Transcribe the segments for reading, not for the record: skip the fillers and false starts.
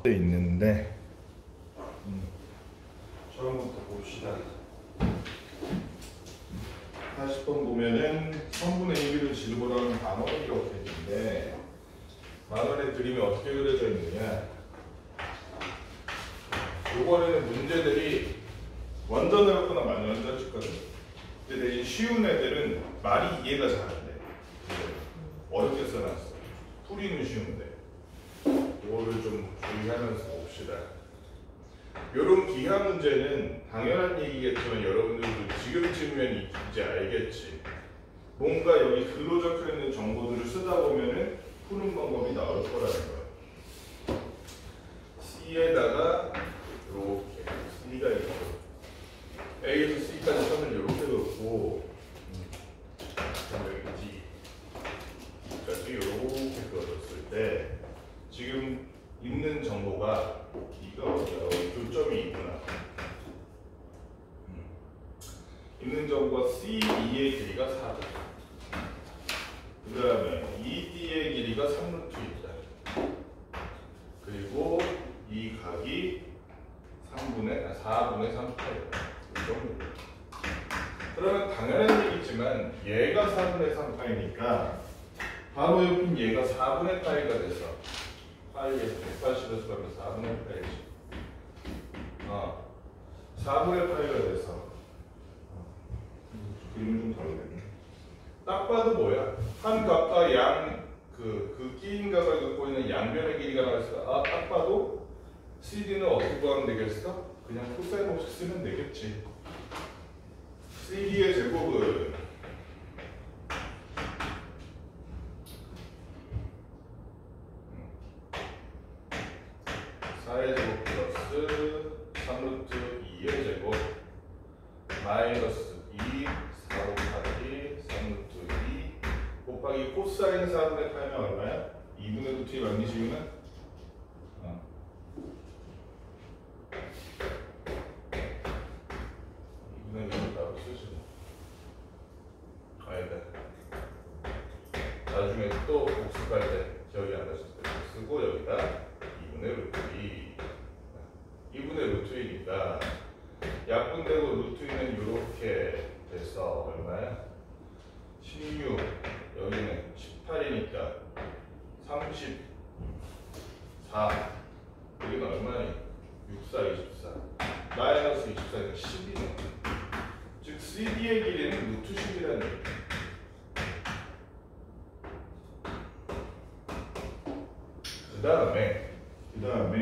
있는데 처음부터 봅시다. 40번 보면은 3분의 1을 지르보라는 반원을 이렇게 했는데 반원의 그림이 어떻게 그려져 있느냐. 요번에는 문제들이 완전 어렵거나 완전 짜증거든. 근데 대신 쉬운 애들은 말이 이해가 잘 안 돼. 어렵게 써놨어. 풀이는 쉬운데 이거를 좀 주의하면서 봅시다. 요런 기하 문제는 당연한 얘기겠지만 여러분들도 지금쯤이면 이제 알겠지. 뭔가 여기 글로 적혀있는 정보들을 쓰다 보면은 푸는 방법이 나올 거라는 거야. C에다가 이렇게 C가 있고 A에서 C까지 선을 이렇게 그었고 여기 D까지 이렇게 그어줬을 때 지금 있는 정보가 이가 어디야? 교점이 있구나. 있는 정보가 C2의 길이가 4다. 그 다음에 ED의 길이가 3루트 있다. 그리고 이 각이 4분의 3파이다. 이 정도. 그러면 당연한 얘기지만 얘가 4분의 3파이니까 바로 옆인 얘가 4분의 파이가 돼서 파이에서 180에서 가면 4분의 파이지. 4분의 파이가 돼서 그림은 좀 다르네. 딱 봐도 뭐야? 한 각과 그 끼인 각을 갖고 있는 양변의 길이가 나왔어. 딱 봐도 CD는 어떻게 구하면 되겠어? 그냥 코사인 없이 쓰면 되겠지. CD의 제곱은 4의 제곱 플러스 3루트 2의 제곱 마이너스 2 4 곱하기 3루트 2 곱하기 코사인 4분의 8면 얼마야? 2분의 루트의 마그니즘은? 2분의 루트 따로 쓰지 뭐. 아니다. 나중에 또 복습할 때 기억이 안 나실 때 쓰고 여기다 2분의 루트 2분의 루트 2니까 약분되고 루트 2는 이렇게 돼서 얼마야? 16 여기는 18이니까 34 여기는 얼마니? 64 24 마이너스 24니까 12네. 즉 CD의 길이는 루트 10이라는 얘기야. 그 다음에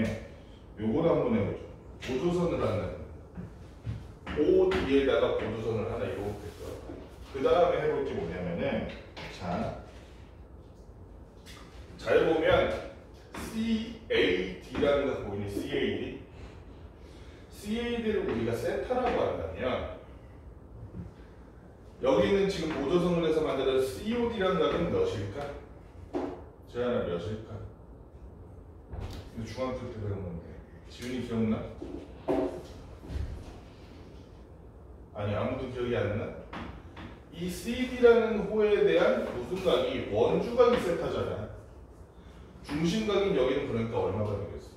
요걸 한번 해보죠. 보조선을 하는 OD에다가 보조선을 하나 이렇게 써. 그 다음에 해볼 게 뭐냐면은 잘 보면 CAD라는 거 보이니? CAD를 우리가 세타라고 한다면 여기는 지금 보조선을 해서 만든 COD라는 값은 몇일까? 재현아 몇일까? 이거 중학교 때 배운 건데 지훈이 기억나? 아니 아무도 기억이 안 나? 이 CD라는 호에 대한 무슨 각이 원주각이 세타잖아. 중심각인 여기는 그러니까 얼마가 되겠어?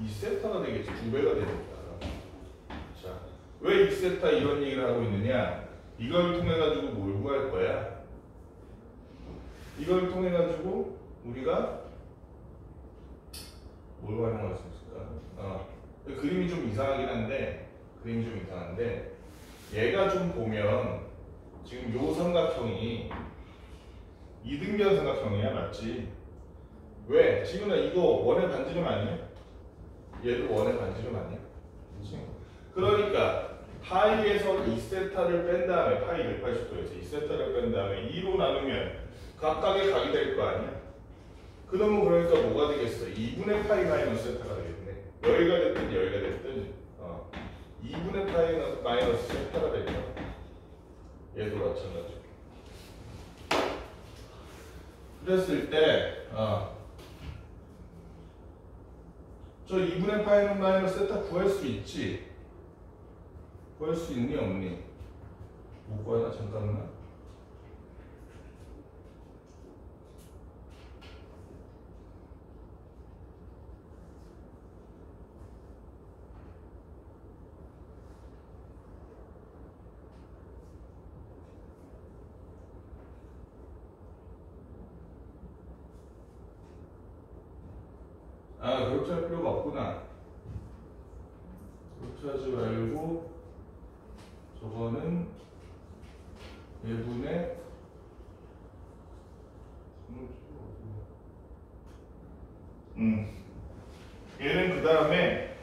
2세타가 되겠지. 2배가 되니까. 자, 왜 2세타 이런 얘기를 하고 있느냐? 이걸 통해 가지고 뭘 구할 거야? 이걸 통해 가지고 우리가 뭘 활용할 수 있을까? 그림이 좀 이상하긴 한데 얘가 좀 보면 지금 요 삼각형이 이등변 삼각형이야, 맞지? 왜? 지훈아 이거 원의 반지름 아니야? 얘도 원의 반지름 아니야? 그치? 그러니까 파이에서 2세타를 뺀 다음에 파이 180도에서 2세타를 뺀 다음에 2로 나누면 각각의 각이 될 거 아니야? 그러면 그러니까 뭐가 되겠어? 2분의 파이 마이너스 세타가 되겠네. 여기가 됐든 여기가 됐든 2분의 파이 마이너스 세타가 되죠. 얘도 마찬가지고. 그랬을 때 저 2분의 파이 마이너스 세타 구할 수 있지? 구할 수 있니 없니? 못 구하나? 잠깐만. 아, 그렇게 할 필요가 없구나. 그렇게 하지 말고 저거는 예분의 얘는 그 다음에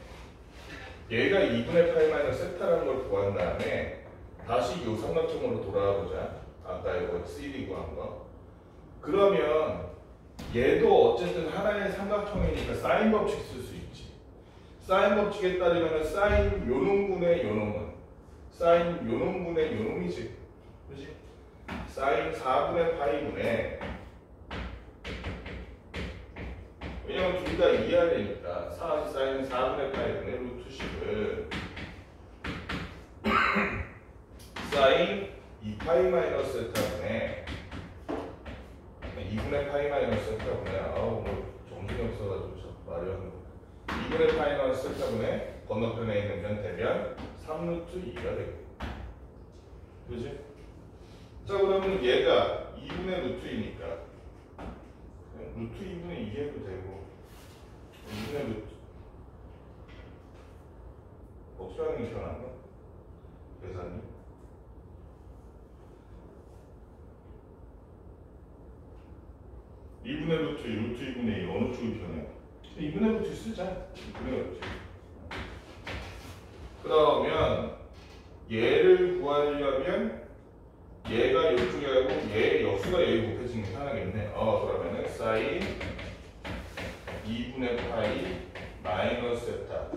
얘가 2분의 파이 마이너스 세타라는 걸 구한 다음에 다시 이 삼각형으로 돌아와 보자. 아까 이거 CD 구한 거. 그러면 얘도 어쨌든 하나의 삼각형이니까 사인 법칙 쓸 수 있지. 사인 법칙에 따르면 사인 요놈분의 요놈은 사인 요놈분의 요놈이지. 그렇지? 사인 4분의 파이분의 왜냐면 둘 다 이해해야 되니까 사인 4분의 파이분의 루트 10을 사인 2파이 마이너스 세타분의 2분의 파이 마이너스 세타분의 아우 뭐 정신이 없어가지고 자꾸 말을 하는 거 2분의 파이 마이너스 세타분의 건너편에 있는 면 대변 3루트 2가 되고 그지? 자 그러면 얘가 2분의 루트이니까 루트 2분의 2 해도 되고 2분의 루트 어떻게 하는 게 편한가? 계산이 2분의 루트 2, 루트 2분의 2 어느 쪽이 편해요? 2분의 루트 쓰자 2분의 루트 그러면 얘를 구하려면 얘가 이쪽에 가고 얘 역수가 여기 곱해지는 게 편하겠네. 그러면은 사인 2분의 파이 마이너스 세타.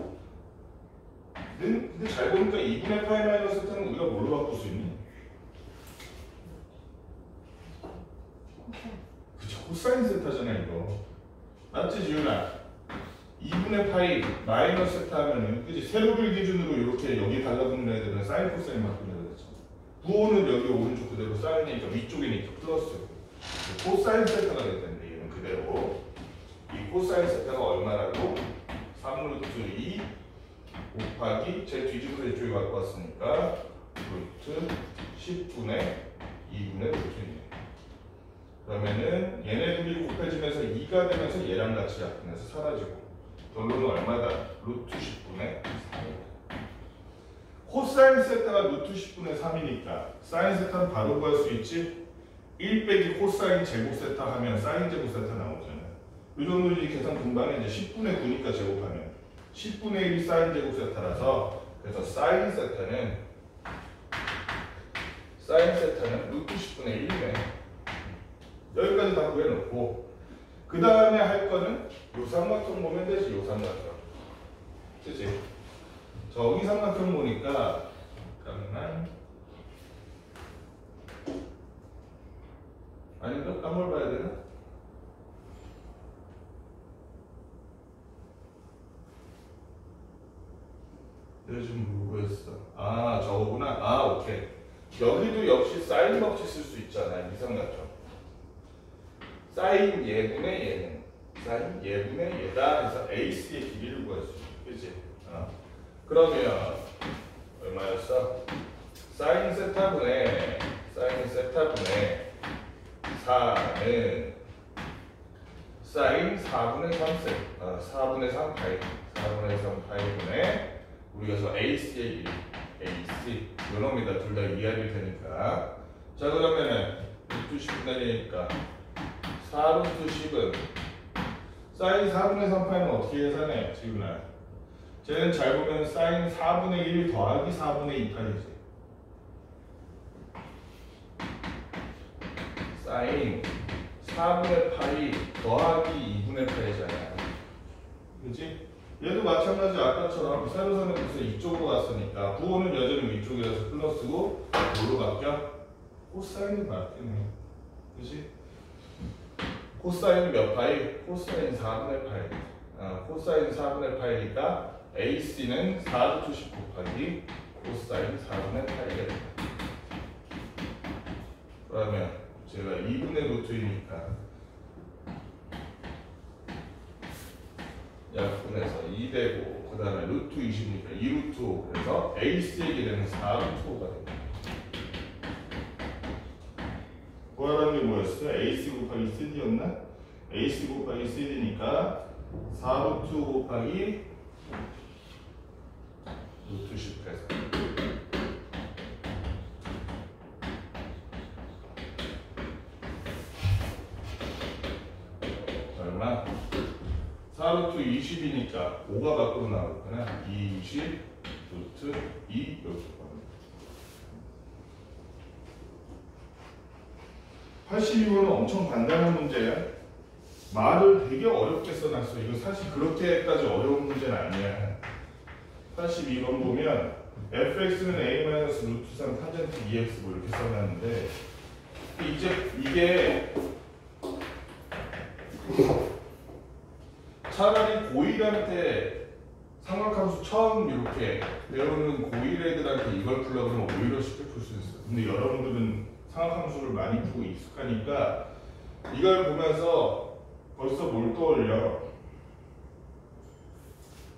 근데 잘 보니까 2분의 파이 마이너스 세타는 우리가 뭘로 바꿀 수 있니? 그쵸, 코사인 세타잖아 이거. 맞지 지훈아? 2분의 파이 마이너스 세타 하면은 그치 세로를 기준으로 이렇게 여기 달라붙는 애들은 사인 코사인 바꾸는 애들 그렇죠. 부호는 여기 오른쪽 그대로 사인이니까 위쪽이니까 플러스 코사인 세타가 됐는데 얘는 그대로 이 코사인 세타가 얼마라고? 3루트 2 곱하기 제 뒤집어서 이쪽에 갖고 왔으니까 루트 10분의 2분의 루트입니다. 그러면은 얘네 둘이 곱해지면서 2가 되면서 얘랑 같이 약분해서 사라지고 결론은 얼마다? 루트 10분의 3입니다. 코사인 세타가 루트 10분의 3이니까 사인 세타는 바로 구할 수 있지? 1 빼기 코사인 제곱 세타 하면 사인 제곱 세타 나오잖아요. 이 정도 계산 금방에 이제 10분의 9니까 제곱하면 10분의 1이 사인 제곱 세타라서 그래서 사인 세타는 루트 10분의 1이네. 여기까지 다 구해놓고 그 다음에 할 거는 요 삼각형 보면 되지. 요 삼각형 그치? 저기 삼각형 보니까 잠깐만 아닌가? 딴 걸 봐야 되나? 내가 지금 뭐 했어? 아 저거구나. 오케이. 여기도 역시 사인 법칙 쓸 수 있잖아. 이 삼각형 사인 예분의 예는 사인 예분의 예다 해서 AC의 길이를 구할 수 있어. 그치? 그러면 얼마였어? 사인 세타분의 4는 사인 4분의 3세 4분의 3 파이 4분의 3 파이분의 우리가 저 AC의 길이 AC 요놈이다. 둘 다 이해할 테니까 자 그러면은 루트 10분의 1이니까 4루트 10은 사인 4분의 3 파이는 어떻게 계산해? 지금은 쟤는 잘 보면 사인 4분의 1 더하기 4분의 2 파이지. 사인 4분의 파이 더하기 2분의 파이잖아. 그치? 얘도 마찬가지 아까처럼 세로선을 그래서 이쪽으로 갔으니까 부호는 여전히 위쪽이라서 플러스고 뭐로 바뀌어? 코사인이 바뀌네. 그치? 코사인은 몇 파이? 코사인 4분의 파이. 코사인 4분의 파이니까 AC는 4루트 10 곱하기 코사인 4분의 파이가 됩니다. 그러면 제가 2분의 루트이니까 약분해서 2 되고 그 다음에 루트 20이니까 2루트 5 그래서 AC의 길이는 4루트 5가 됩니다. 구하라는 게 뭐였어? AC 곱하기 CD였나? AC 곱하기 CD니까 4루트 곱하기 루트 10해서 얼마? 4루트 20이니까 5가 밖으로 나오거나 20 루트 2 이렇게 보면 82번은 엄청 간단한 문제야. 말을 되게 어렵게 써놨어. 이거 사실 그렇게까지 어려운 문제는 아니야. 82번 보면 fx는 a-루트 3 탄젠트 2x 뭐 이렇게 써놨는데 이제 이게 차라리 고1한테 삼각함수 처음 이렇게 배우는 고1 애들한테 이걸 풀려고 하면 오히려 쉽게 풀 수 있어. 근데 여러분들은 삼각함수를 많이 풀고 익숙하니까 이걸 보면서 벌써 뭘 떠올려?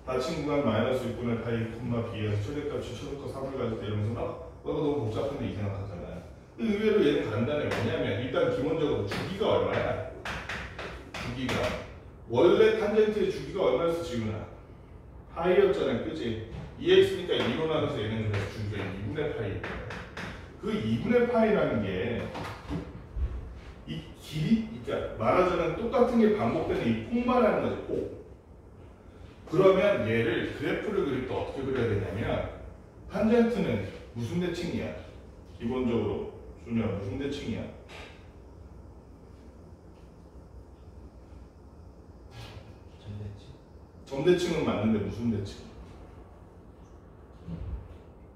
닫힌 구간 마이너스 6분의 파이 콤마 b에서 최대값이 최소값 3을 가질 때 이러면서 막 너무 복잡한데 이 생각하잖아. 의외로 얘는 간단해. 왜냐면 일단 기본적으로 주기가 얼마야? 주기가 원래 탄젠트의 주기가 얼마였어 지금은? 파이였잖아, 그치? 2x니까 2로 나눠서 얘는 그래서 주기가 2분의 파이. 그 2분의 파이라는 게 이 길이, 그러니까 말하자면 똑같은 게 반복되는 이 폭만하는 거지, 폭. 그러면 얘를 그래프를 그릴 때 어떻게 그려야 되냐면 탄젠트는 무슨 대칭이야? 기본적으로 준이야 무슨 대칭이야? 점대칭은 맞는데 무슨 대칭?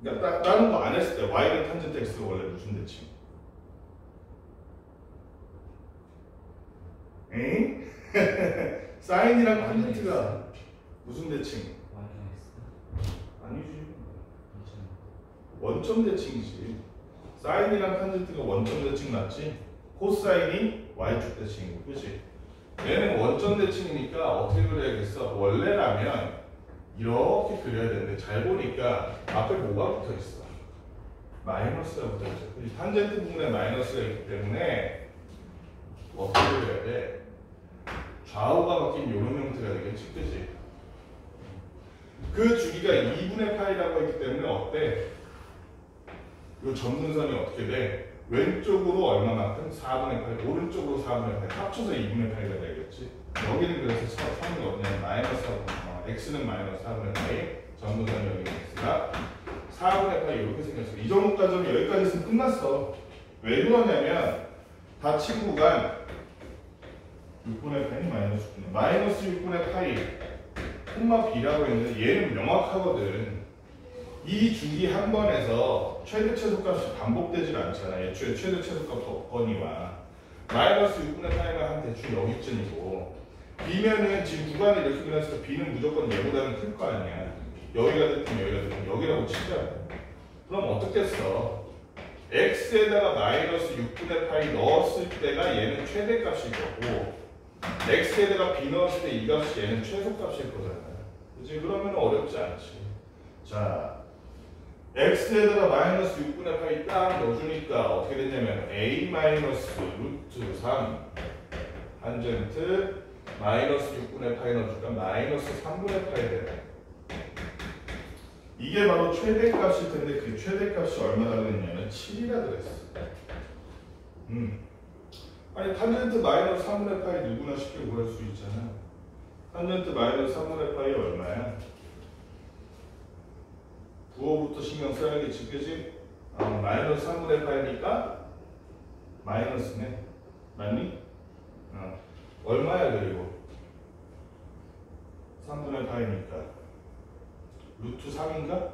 그러니까 다른 거 안 했을 때 y는 탄젠트 x가 원래 무슨 대칭? 엥? 사인이랑 탄젠트가 무슨 대칭? 아니지. 원점 대칭이지. 사인이랑 탄젠트가 원점 대칭 맞지? 코사인이 y축 대칭이고, 그치? 얘는 원점 대칭이니까 어떻게 그려야겠어? 원래라면 이렇게 그려야 되는데 잘 보니까 앞에 뭐가 붙어 있어? 마이너스가 붙어 있어. 탄젠트 부분에 마이너스가 있기 때문에 어떻게 그려야 돼? 좌우가 바뀐 이런 형태가 되겠지, 그치? 그 주기가 2분의 파이라고 했기 때문에 어때? 이 점근선이 어떻게 돼? 왼쪽으로 얼마만큼? 4분의 파이, 오른쪽으로 4분의 파이, 합쳐서 2분의 파이가 되겠지. 여기는 그래서 선이 어디냐면 마이너스 4분의 파이, x는 마이너스 4분의 파이, 점근선이 여기 x가 4분의 파이 이렇게 생겼어. 이 정도까지는 여기까지 있으면 끝났어. 왜 그러냐면 닫힌 구간 6분의 파이 마이너스 6분의 마이너스 6분의 파이 콤마 b라고 했는데 얘는 명확하거든. 이 주기 한 번에서 최대 최소값이 반복되질 않잖아. 애초에 최대 최소값 없거니와 마이너스 6분의 파이가 한 대충 여기쯤이고 b면은 지금 구간을 이렇게 그렸을 때 b는 무조건 얘보다는 클 거 아니야. 여기가 됐든 여기가 됐든 여기라고 치자. 그럼 어떻게 써? x에다가 마이너스 6분의 파이 넣었을 때가 얘는 최대값일 거고 x에다가 b 넣었을 때 이 값이 얘는 최소값일 거잖아. 그치? 그러면 어렵지 않지. 자, x에다가 마이너스 6분의 파이 딱 넣어주니까 어떻게 되냐면 a 마이너스 루트 3 탄젠트 마이너스 6분의 파이 넣어주니까 마이너스 3분의 파이 되네. 이게 바로 최대값일 텐데 그 최대값이 얼마나 그랬냐면 7이라 그랬어. 아니 탄젠트 마이너스 3분의 파이 누구나 쉽게 구할 수 있잖아. 탄젠트 마이너스 3분의 파이 얼마야? 부호부터 신경 써야겠지, 그지? 마이너스 3분의 파이니까 마이너스네. 맞니? 얼마야 그리고? 3분의 파이니까 루트 3인가?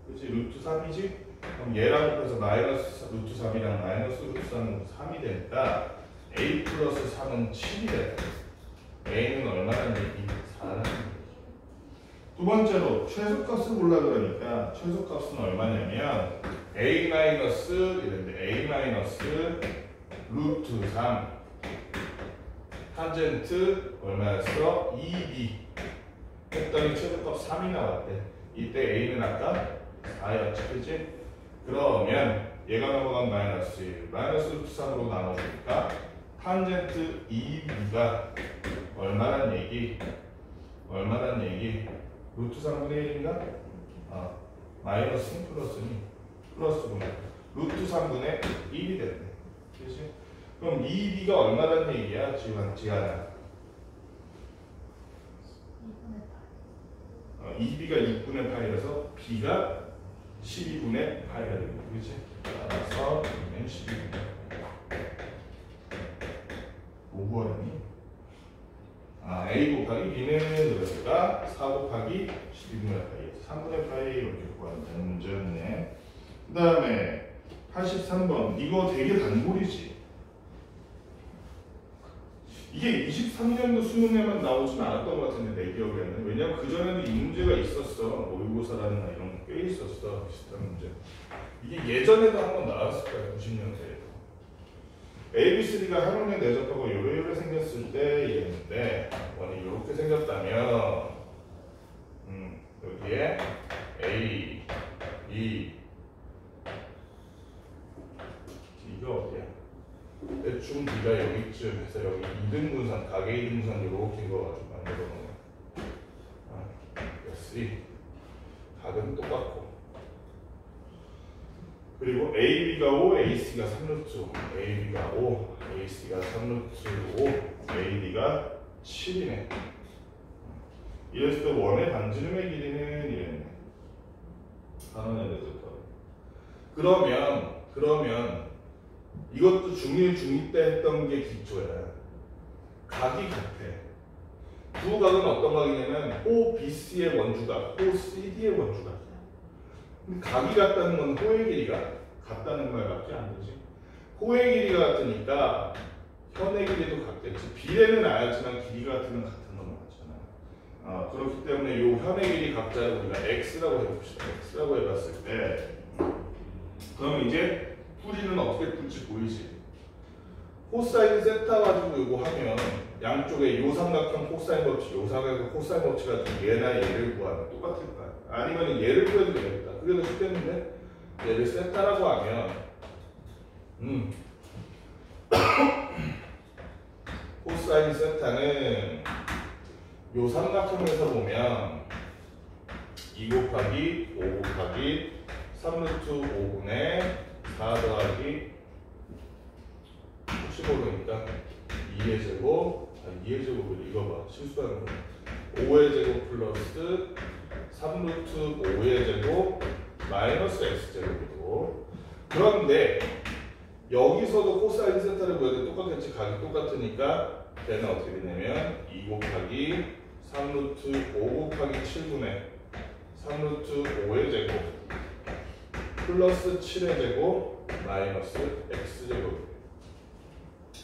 그치? 루트 3이지? 그럼 얘랑 합해서 마이너스 루트 3이랑 마이너스 루트 3은 3이 되니까 a 플러스 3은 7이 돼. a는 얼마라는 얘기? 4라는 얘기. 두 번째로 최소값을 골라 그러니까 최소값은 얼마냐면 a 마이너스 이랬는데 a 마이너스 루트 3 탄젠트 얼마였어? 2b 했더니 최소값 3이 나왔대. 이때 a는 아까 4였지, 그치? 그러면 얘가 넘어간 마이너스 1 마이너스 루트 3으로 나눠주니까 탄젠트 2b가 얼마란 얘기? 얼마란 얘기? 루트 3분의 1인가? 마이너스니 플러스니? 플러스구나. 루트 3분의 1이 됐네. 그치? 그럼 2b가 얼마란 얘기야? 지한아. 2b가 6분의 8이라서 b가 12분의 8이가 됩니다. 그치? 따라서 b는 12분의 8. 뭐 구하니? a 곱하기 b는 그러니까 4 곱하기 12분의 8. 3분의 8 이렇게 구한다는 문제였네. 그 다음에 83번. 이거 되게 단골이지. 이게 23년도 수능에만 나오지는 않았던 것 같은데 내 기억에는. 왜냐면 그전에도 이 문제가 있었어. 모의고사라는 이런 게 꽤 있었어. 비슷한 문제. 이게 예전에도 한번 나왔을 거야. 90년대에도. ABCD가 한원에 내접하고 요래 생겼을 때 이랬는데 원이 이렇게 생겼다면 여기에 A, B D가 어디야? 대충 D가 여기쯤 해서 여기 2등분선, 가계 2등분 이렇게 그어가지고 만들어 놓은 C 각은 똑같고 그리고 AB가 5, AC가 3루트 5 AB가 5, AC가 3루트 5 AD가 7이네. 이랬을 때 원의 반지름의 길이는 이랬네. 한원에 대해서 그러면 이것도 중1, 중2 때 했던 게 기초야. 각이 같아. 두 각은 어떤 각이냐면 OBC의 원주각, OCD의 원주각. 각이 같다는 건 호의 길이가 같다는 말밖에 안 되지. 호의 길이가 같으니까 현의 길이도 같겠지. 비례는 알지만 길이가 같으면 같은 건 맞잖아. 그렇기 때문에 이 현의 길이 각자를 우리가 x라고 해봅시다. x라고 해봤을 때 그럼 이제 풀이는 어떻게 풀지 보이지? 코사인 세타 가지고 이거 하면 양쪽에 요 삼각형 코사인 법칙, 요 삼각형 코사인 법칙 가지고 얘나 얘를 구하면 똑같을 거야. 아니면 얘를 구해도 되겠다. 그게 더 쉽겠는데 얘를 세타라고 하면 코사인 세타는 요 삼각형에서 보면 2 곱하기 5 곱하기 3루트 5분의 4 더하기 15도니까 2의 제곱, 2의 제곱을 이거 봐. 실수하는 거. 5의 제곱 플러스 3루트 5의 제곱 마이너스 x제곱이고 그런데 여기서도 코사인 세타를 구해도 똑같겠지. 각이 똑같으니까 걔는 어떻게 되냐면 2 곱하기 3루트 5 곱하기 7분의 3루트 5의 제곱 플러스 7의 제곱 마이너스 x제곱.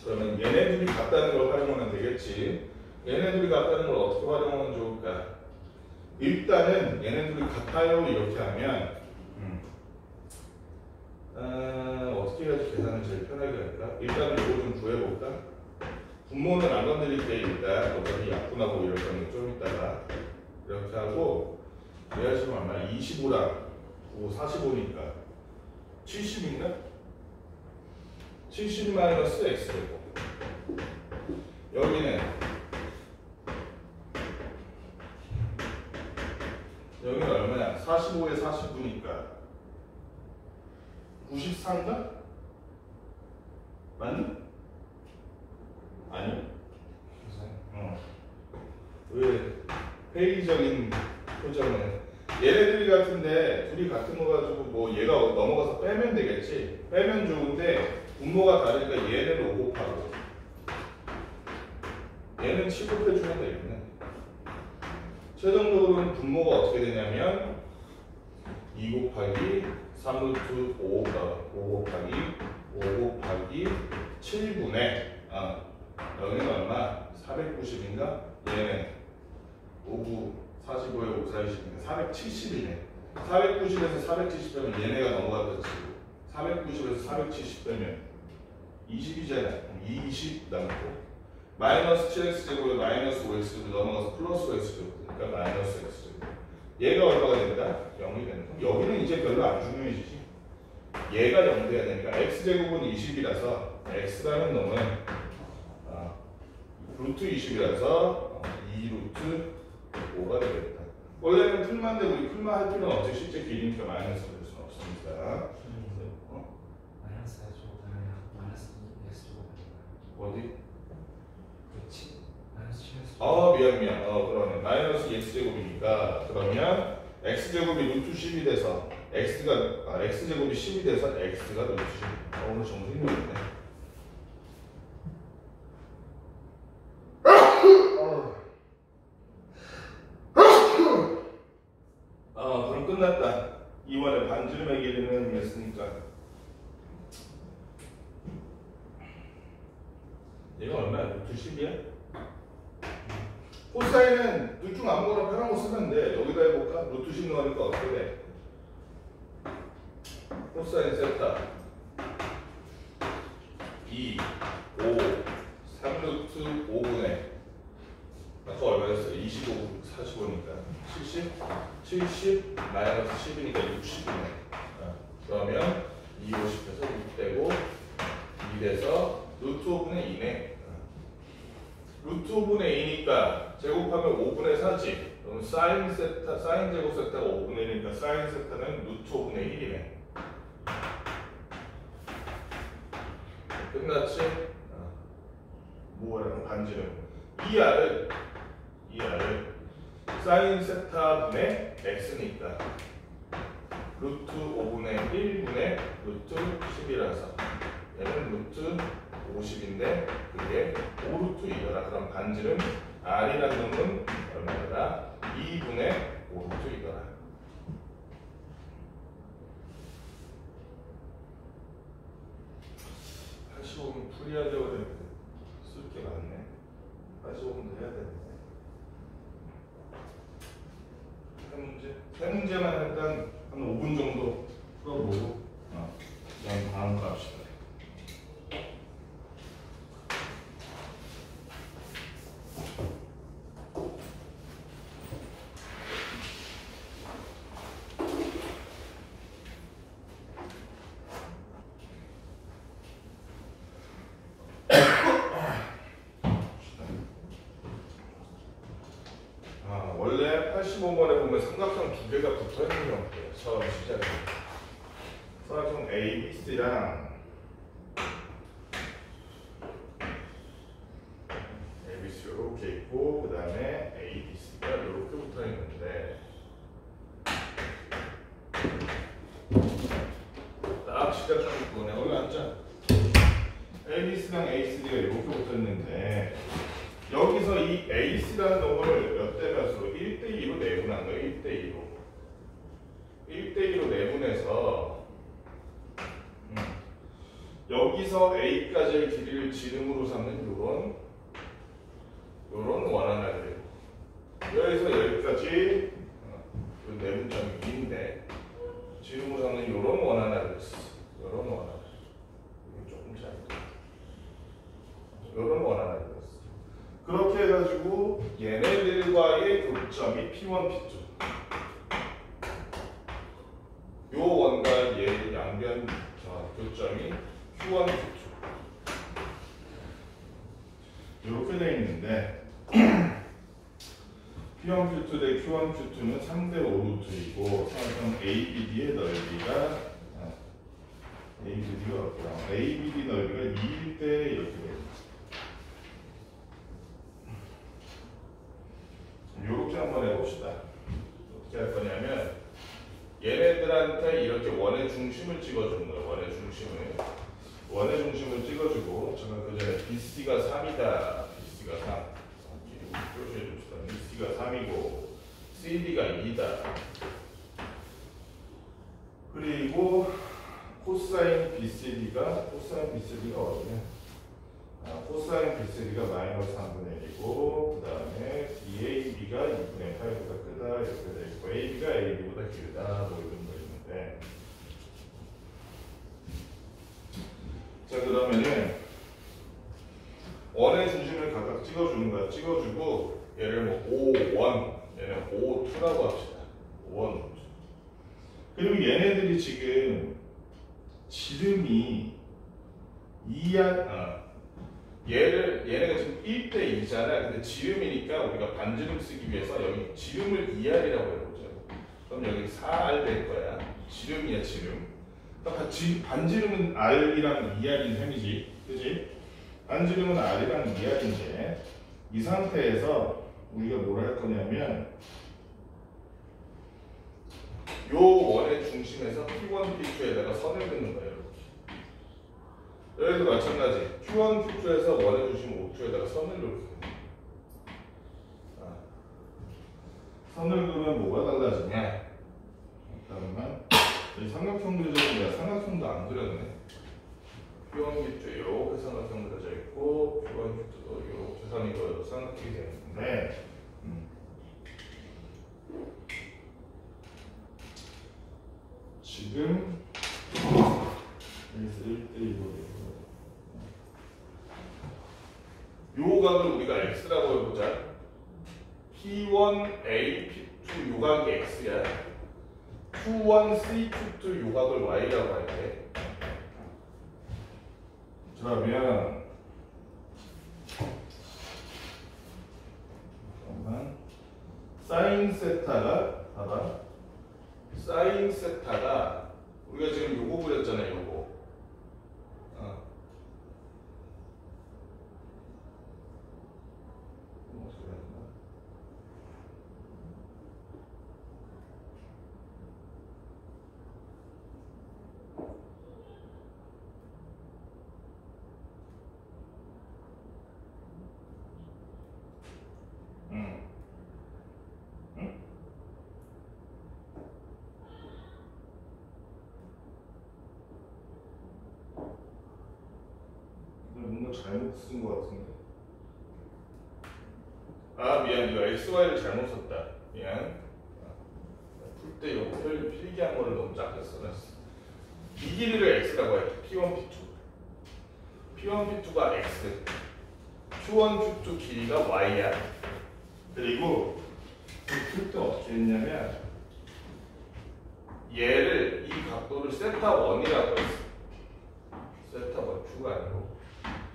그러면 얘네 둘이 같다는 걸 활용하면 되겠지. 얘네 둘이 같다는 걸 어떻게 활용하면 좋을까? 일단은 얘네 둘이 같아요 이렇게 하면 어떻게 해야지 계산을 제일 편하게 할까? 일단 이거 좀 구해볼까? 분모는 안 건드릴게. 일단 어차피 약분하고 이럴 거는 좀 이따가 이렇게 하고 얘가 지금 얼마야? 25랑 9, 45니까 70인가? 70 마이너스 x제곱. 여기는 얼마야? 45에 49니까 94인가? 맞니? 아니? 왜 회의적인 표정은 얘네들이 같은데 둘이 같은 거 가지고 뭐 얘가 넘어가서 빼면 되겠지. 빼면 좋은데 분모가 다르니까 얘는 5 곱하고 얘는 7 곱해주면 되겠네. 최종적으로는 분모가 어떻게 되냐면 2 곱하기 3루트 5가 5 곱하기 5 곱하기 7분의 여기는 얼마? 490인가? 얘는 59 45에 5, 4, 20이니까 470이네. 490에서 470 빼면 얘네가 넘어갔다 치고 490에서 470 빼면 20이잖아. 20 남고 마이너스 7x제곱에 마이너스 5x제곱 넘어가서 플러스 5x제곱 그러니까 마이너스 x제곱. 얘가 얼마가 된다? 0이 되는 거. 여기는 이제 별로 안 중요해지지. 얘가 0 돼야 되니까 x제곱은 20이라서 x라는 놈은 루트 20이라서 2루트 5가 되겠다. 원래는 풀만데 우리 풀만 할 필요는 없지. 실제 길이니까 마이너스 될 수는 없으니까. 마이너스 해주고 마이너스 X주고 어디? 그렇지 마이너스 7 미안. 그러네. 마이너스 x제곱이니까 그러면 x제곱이 루트 10이 돼서 x제곱이 10이 돼서 x가 루트 10. 오늘 정신이 없네. 그럼 끝났다. 2번에 반지름의 길이는 했으니까 얘가 얼마야? 루트 10이야? 코사인은 둘 중 아무거나 편한 거 쓰면 돼. 여기다 해볼까? 루트 10 넣으니까 어떻게 돼? 코사인 세타 2, 5, 3루트 5분의 아까 얼마였어? 25, 45니까 70 마이너스 10이니까 60이네. 그러면 2, 50에서 6 빼고 2 돼서 루트 5분의 2네. 루트 5분의 2니까 제곱하면 5분의 4지. 그럼 사인 제곱 세타가 5분의 1이니까 사인 세타는 루트 5분의 1이네. 끝났지? 뭐야? 반지름. 이 R을 사인 세타분의 x니까 루트 5분의 1분의 루트 10이라서 얘는 루트 50인데 그게 5루트 2더라. 그럼 반지름 R이라는 놈은 얼마더라? 2분의 5루트 2더라. 풀이하려고 했는데 쓸 게 많네. 85분도 해야 되는데. 세 문제만 일단 한 5분 정도 풀어보고 그다음 다음 거 합시다. 원래 85번에 보면 삼각형 두 개가 붙어 있는 형태예요. 처음 시작에 삼각형 A, B, C랑 A, B, C 이렇게 있고 그 다음에 A, B, C가 이렇게 붙어 있는데 딱 시작하는 거네. 올라앉자. A, B, C랑 A, C, D가 이렇게 붙어 있는데 여기서 이 AC라는 놈을 몇 대 몇으로 1대2로 내분한 거예요. 1대2로 내분해서 여기서 A까지의 길이를 지름으로 삼는 요런 원하나를 여기서 여기까지 그 내분점이 B인데 지름으로 삼는 요런 원하나를 요런 원하나 이게 조금 짧다. 요런 원하나를 그렇게 해가지고 얘네들과의 교점이 P1, P2. 요 원과 얘 양변 교점이 Q1, Q2. 이렇게 되어 있는데 P1, Q2 대 Q1, Q2는 3대 5루트이고 삼각형 ABD의 넓이가 ABD가 어때요? ABD 넓이가 2일 때 이렇게 돼요. 이렇게 한번 해봅시다. 어떻게 할 거냐면 얘네들한테 이렇게 원의 중심을 찍어주는 거예요. 원의 중심을 찍어주고 제가 그 전에 BC가 3이다. BC가 3 표시해 줍시다. BC가 3이고 CD가 2다. 그리고 코사인 BCD가 어디냐? 코사인 BCD가 마이너스 3분의 1이고 그 다음에 DAB가 2분의 8보다 크다 이렇게 되고 AB가 AB보다 길다 뭐 이런 거 있는데 자 그러면은 원의 중심을 각각 찍어주는 거야. 찍어주고 얘를 뭐 5, 1 얘는 5, 2라고 합시다. 5, 1 그리고 얘네들이 지금 지름이 얘네가 지금 1대 2잖아. 근데 지름이니까 우리가 반지름 쓰기 위해서 여기 지름을 2R이라고 해보죠. 그럼 여기 4R 될 거야. 지름이야, 지름. 그러니까 반지름은 R이랑 2R인 셈이지. 그지? 반지름은 R이랑 2R인데 이 상태에서 우리가 뭘 할 거냐면 요 원의 중심에서 P1, P2에다가 선을 긋는 거예요. 여기도 마찬가지. Q1, Q2에서 원의 중심 O2에다가 선을 놓습니다. 선을 그으면 뭐가 달라지냐? 잠깐만. 이 삼각형 그려졌는데 삼각형도 안 그렸네. Q1, Q2 이렇게 삼각형 그려져 있고 Q1, Q2도 이렇게 선이 그어져 삼각형이 되는데 지금 여기서 1대1로 요 각을 우리가 x라고 해보자. P1A, P2 요 각이 x야. Q1C, Q2 요 각을 y라고 할게. 그러면 잠깐만. 사인 세타가 봐봐. 사인 세타가 우리가 지금 요거 그렸잖아요. 요거. 뭔가 잘못 쓴 것 같은데. 아 미안, 이거 XY를 잘못 썼다. 미안. 풀 때 이거 필기한 거를 너무 작게 써놨어. 이 길이를 X라고 할게. P1, P2. P1, P2가 X. Q1, Q2 길이가 Y야. 그리고 풀 때 어떻게 했냐면 얘를 이 각도를 세타1이라고 했어. 세타1, Q가 아니고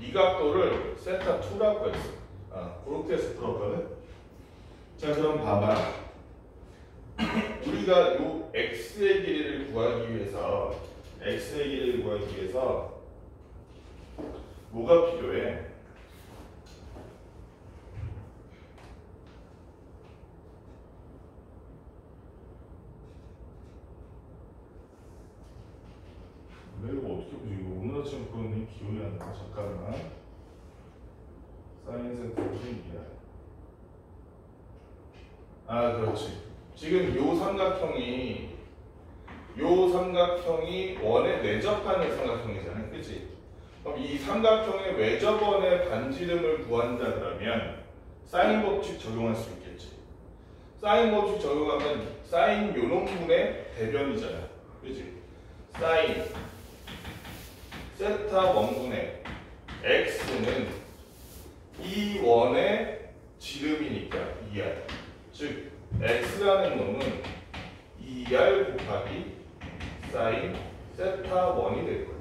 이 각도를 세타2라고 했어. 그렇게 해서 풀었거든. 자, 그럼 봐봐. 우리가 요 x의 길이를 구하기 위해서 뭐가 필요해? 이거 어떻게 보지? 이거 오늘 아침에 풀었는데 기억이 안 나. 잠깐만. 사인 세타 12야. 그렇지. 지금 요 삼각형이 원에 내접하는 삼각형이잖아요. 그치? 그럼 이 삼각형의 외접원의 반지름을 구한다 그러면 사인 법칙 적용할 수 있겠지. 사인 법칙 적용하면 사인 요놈분의 대변이잖아. 그치? 사인 세타 원분의 x는 이 원의 지름이니까 2r. 즉 x라는 놈은 2r 곱하기 사인 세타 1이 될 거야.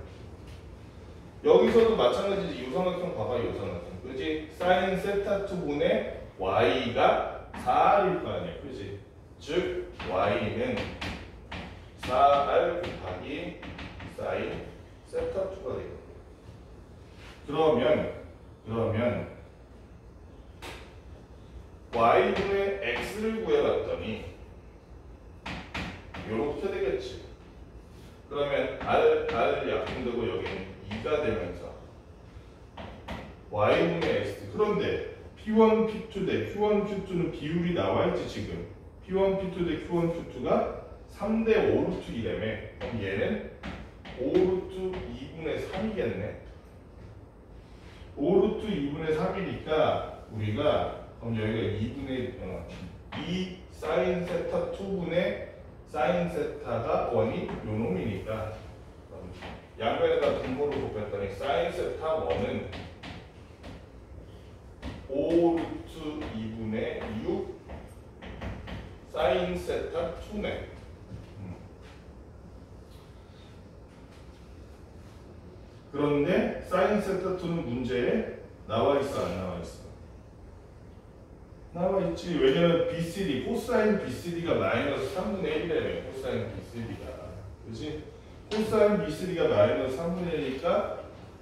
여기서도 마찬가지지. 이 삼각형 봐봐. 이 삼각형. 그지? 사인 세타 2분의 y가 4r일 거 아니야. 그지? 즉 y는 4r 곱하기 사인 세타 2가 되고. 그러면 y분의 x를 구해봤더니 요렇게 되겠지. 그러면 r 약분되고 여기는 2가 되면서 y분의 x. 그런데 p1, p2 대 q1, q2는 비율이 나와있지. 지금 p1, p2 대 q1, q2가 3대 5루트 2라며. 그럼 얘는 5루트 2분의 3이겠네. 5루트 2분의 3이니까 우리가 그럼 여기가 2분의 2 사인 세타 2분의 사인 세타가 1이 요놈이니까 양변에다 분모를 곱했더니 사인 세타 1은 5루트 2분의 6 사인 세타 2네. 그런데 사인 세타 2는 문제에 나와 있어 안 나와 있어? 나와 있지. 왜냐면 BCD 코사인 BCD가 마이너스 3분의 1이래. 코사인 BCD가 그렇지? 코사인 BCD가 마이너스 3분의 1이니까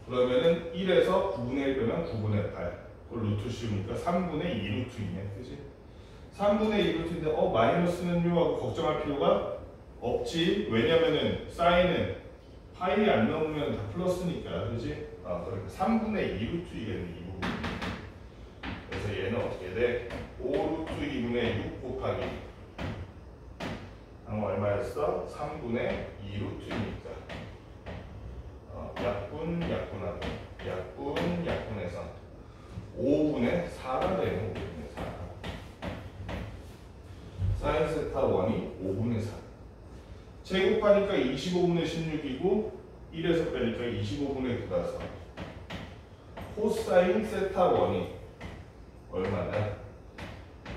그러면은 1에서 9분의 1 빼면 9분의 8. 그걸 루트 씌우니까 3분의 2루트이네. 그렇지? 3분의 2루트인데 마이너스는요 하고 걱정할 필요가 없지. 왜냐면은 사인은 파이 안 넣으면 다 플러스니까. 그렇지? 그러니까 3분의 2루트이겠네. 이 부분. 그래서 얘는 어떻게 돼? 5루트 2분의 6 곱하기 방금 얼마였어? 3분의 2루트니까 약분하고 약분해서 5분의 4가 되는 5분의 4 사인 세타 1이 5분의 4 제곱하니까 25분의 16이고 1에서 빼니까 25분의 9라서 코사인 세타 1이 얼마냐?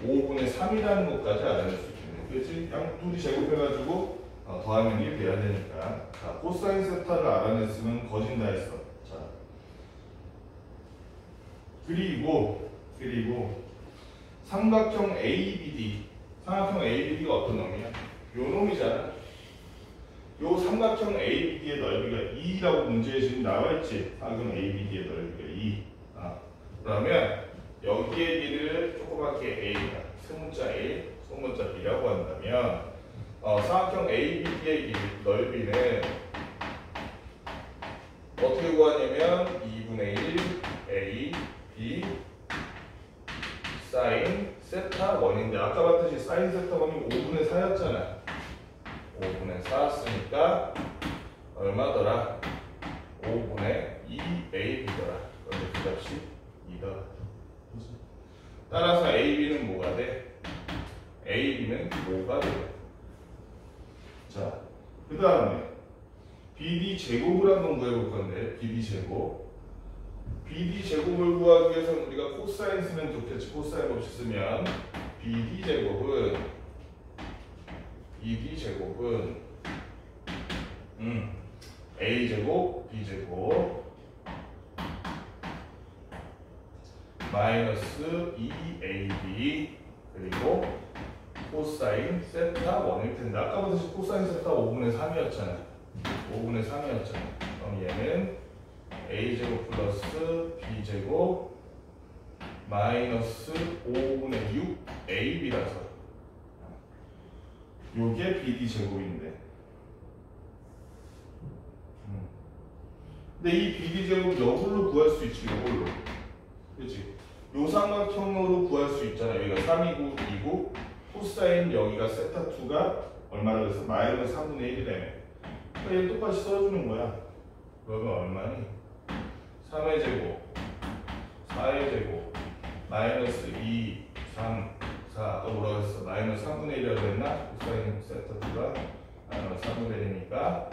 5분의 3이라는 것까지 알아낼 수 있겠네. 그렇지? 양 둘이 제곱해가지고 더하면 1 돼야 되니까. 자, 코사인 세타를 알아냈으면 거진다 했어. 자, 그리고 삼각형 ABD. 삼각형 ABD가 어떤 놈이야? 요 놈이잖아. 요 삼각형 ABD의 넓이가 2라고 문제에 지금 나와있지. 삼각형 ABD의 넓이가 2. 그러면 여기에 B를 조그맣게 A가 소문자 A, 소문자 B라고 한다면 삼각형 ABD의 넓이는 어떻게 구하냐면 2분의 1 A, B 사인 세타 1인데 아까 봤듯이 사인 세타 1이 5분의 4였잖아. 5분의 4 쓰니까 얼마더라? 5분의 2AB더라. 그런데 그 값이 2더라. 따라서 AB는 뭐가 돼? AB는 뭐가 돼? 자, 그 다음에 BD 제곱을 한번 구해볼 건데 BD 제곱. BD 제곱을 구하기 위해서는 우리가 코사인 쓰면 좋겠지. 코사인 없이 쓰면 BD 제곱은 A 제곱, B 제곱 마이너스 2AB 그리고 코사인 세타 1일 텐데 아까 보듯이 코사인 세타 5분의 3이었잖아. 5분의 3이었잖아. 그럼 얘는 A제곱 플러스 B제곱 마이너스 5분의 6 AB라서 요게 BD 제곱인데 근데 이 BD 제곱 이걸로 구할 수 있지. 이걸로 그렇지? 요 삼각형으로 구할 수 있잖아. 여기가 3이고 2고 코사인 여기가 세타 2가 얼마나 그래서 마이너스 3분의 1이라며. 그러니까 얘 똑같이 써주는 거야. 그러면 얼마니? 3의 제곱 4의 제곱 마이너스 2, 3, 4 아까 뭐라고 했어? 마이너스 3분의 1이라고 했나? 코사인 세타 2가 마이너스 3분의 1이니까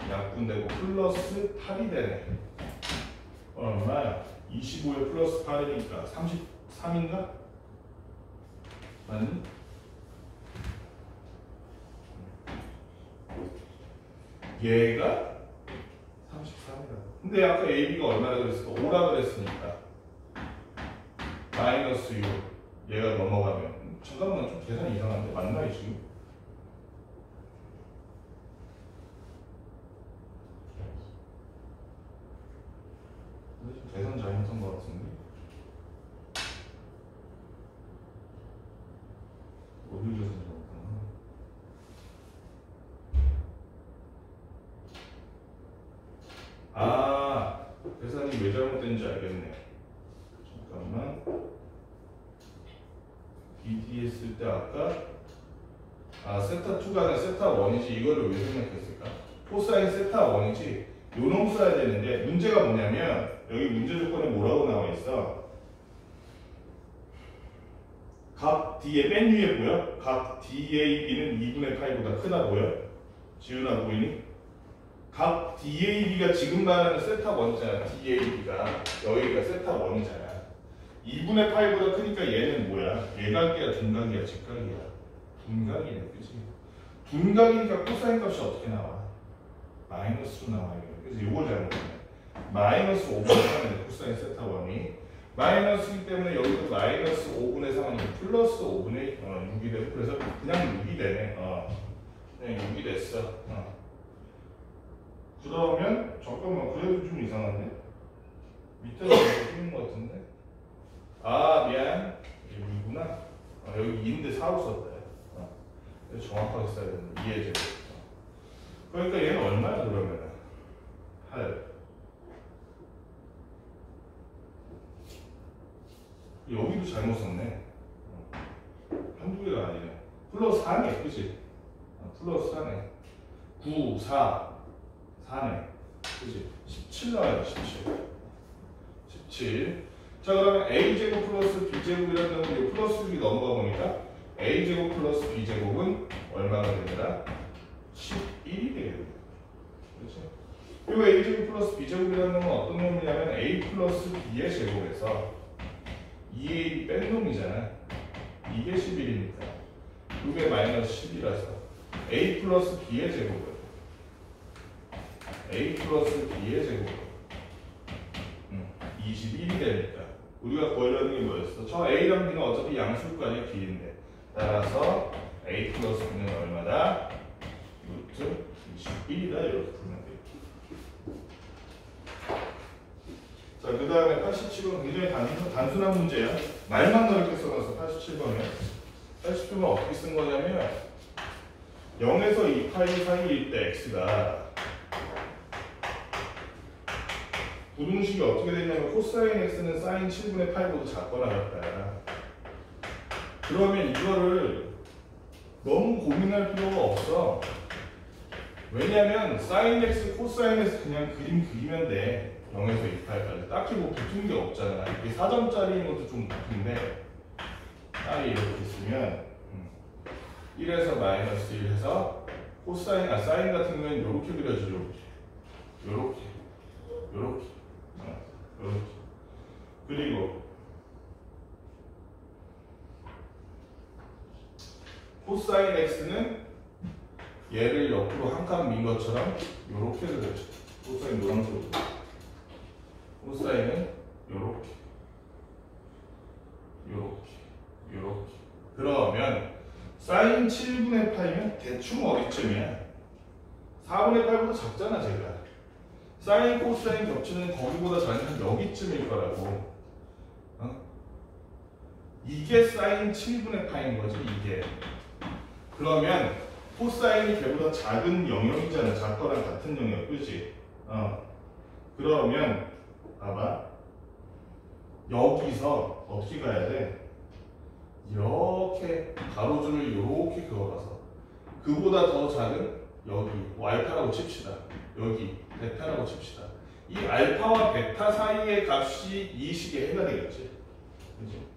약분되고 플러스 8이 되네. 얼마야? 25에 플러스 8이니까 33인가? 맞니? 얘가 33이다. 근데 아까 AB가 얼마나 그랬을까? 5라 그랬으니까 마이너스 6 얘가 넘어가면 잠깐만 좀 계산이 이상한데 맞나 이 지금? 계산 잘못한 것 같은데 어디 계산 잘못했나? 계산이 왜 잘못된지 알겠네. 잠깐만. BD 했을 때 아까 세타 2가 아니라 세타 1이지. 이거를 왜 생각했을까? 코사인 세타 1이지. 요놈 써야 되는데 문제가 뭐냐면 여기 문제 조건에 뭐라고 나와 있어? 각 D의 맨 위에 보여? 각 DAB는 2분의 8보다 크다 보여? 지훈아 보이니? 각 DAB가 지금 말하는 세타 1이잖아. DAB가 여기가 세타 1이잖아. 2분의 8보다 크니까 얘는 뭐야? 예각이야, 둔각이야, 직각이야? 둔각이네, 그치? 둔각이니까 코사인 값이 어떻게 나와? 마이너스로 나와요. 그래서 이걸 잘못했네. 마이너스 5분의 3이네, 코사인 세타 1이. 마이너스이기 때문에 여기도 마이너스 5분의 3은 플러스 5분의 6이 되고 그래서 그냥 6이 되네. 그냥 6이 됐어. 그러면 잠깐만 그래도 좀 이상한데? 밑에가 틀린 것 같은데? 아 미안 여기 2구나. 여기 2인데 4로 썼다. 정확하게 써야 되는데 2의 제곱. 그러니까 얘는 얼마야 그러면은? 8. 여기도 잘못 썼네. 한두 개가 아니네. 플러스 4네, 그치? 플러스 4네. 9, 4, 4네. 그치? 17 나와요, 17. 17. 자, 그러면 a제곱 플러스 b제곱이라는 건 플러스 6이 넘어가 보니까 a제곱 플러스 b제곱은 얼마가 되더라? 11이 되겠네. 그렇지? 그리고 a제곱 플러스 b제곱이라는 건 어떤 놈이냐면 a 플러스 b의 제곱에서 2a 뺀 놈이잖아. 이게 11이니까 6에 마이너스 10이라서 a 플러스 b의 제곱은 a 플러스 b의 제곱은 21이 되니까 우리가 구하려는 게 뭐였어? 저 a랑 b는 어차피 양수일 거 아니야, b인데 따라서 a 플러스 b는 얼마다? 루트 21이다 이렇게 풀면 돼. 자, 그 다음에 87번 굉장히 단순한 문제야. 말만 넓게 써놔서 87번에 87번은 어떻게 쓴 거냐면 0에서 2파이 사이일 때 x가 부등식이 어떻게 되냐면 코사인 x는 사인 7분의 8보다 작거나 같다. 그러면 이거를 너무 고민할 필요가 없어. 왜냐면 사인 x, 코사인 x 그냥 그림 그리면 돼. 0에서 2파이까지 딱히 뭐 붙은 게 없잖아. 이게 4점짜리인 것도 좀 붙은데 딱 이렇게 쓰면 1에서 마이너스 1 해서 코사인, 사인 같은 경우는 이렇게 그려지죠. 요렇게 요렇게 요렇게. 그리고 코사인 x는 얘를 옆으로 한 칸 민 것처럼 요렇게 그려져. 코사인 노란색으로. 코사인은 요렇게 요렇게 요렇게. 그러면 사인 7분의 파이면 대충 어디쯤이야? 4분의 8보다 작잖아 제가. 사인 코사인 겹치는 거기보다 작은 여기쯤일 거라고. 이게 사인 7분의 파인 거지 이게. 그러면 코사인이 걔보다 작은 영역이잖아. 작거나 같은 영역, 그치? 그러면 봐봐. 여기서 어떻게 가야 돼? 이렇게 가로줄을 이렇게 그어가서 그보다 더 작은 여기 알파라고 칩시다. 여기 베타라고 칩시다. 이 알파와 베타 사이의 값이 이 식의 해가 되겠지. 그치?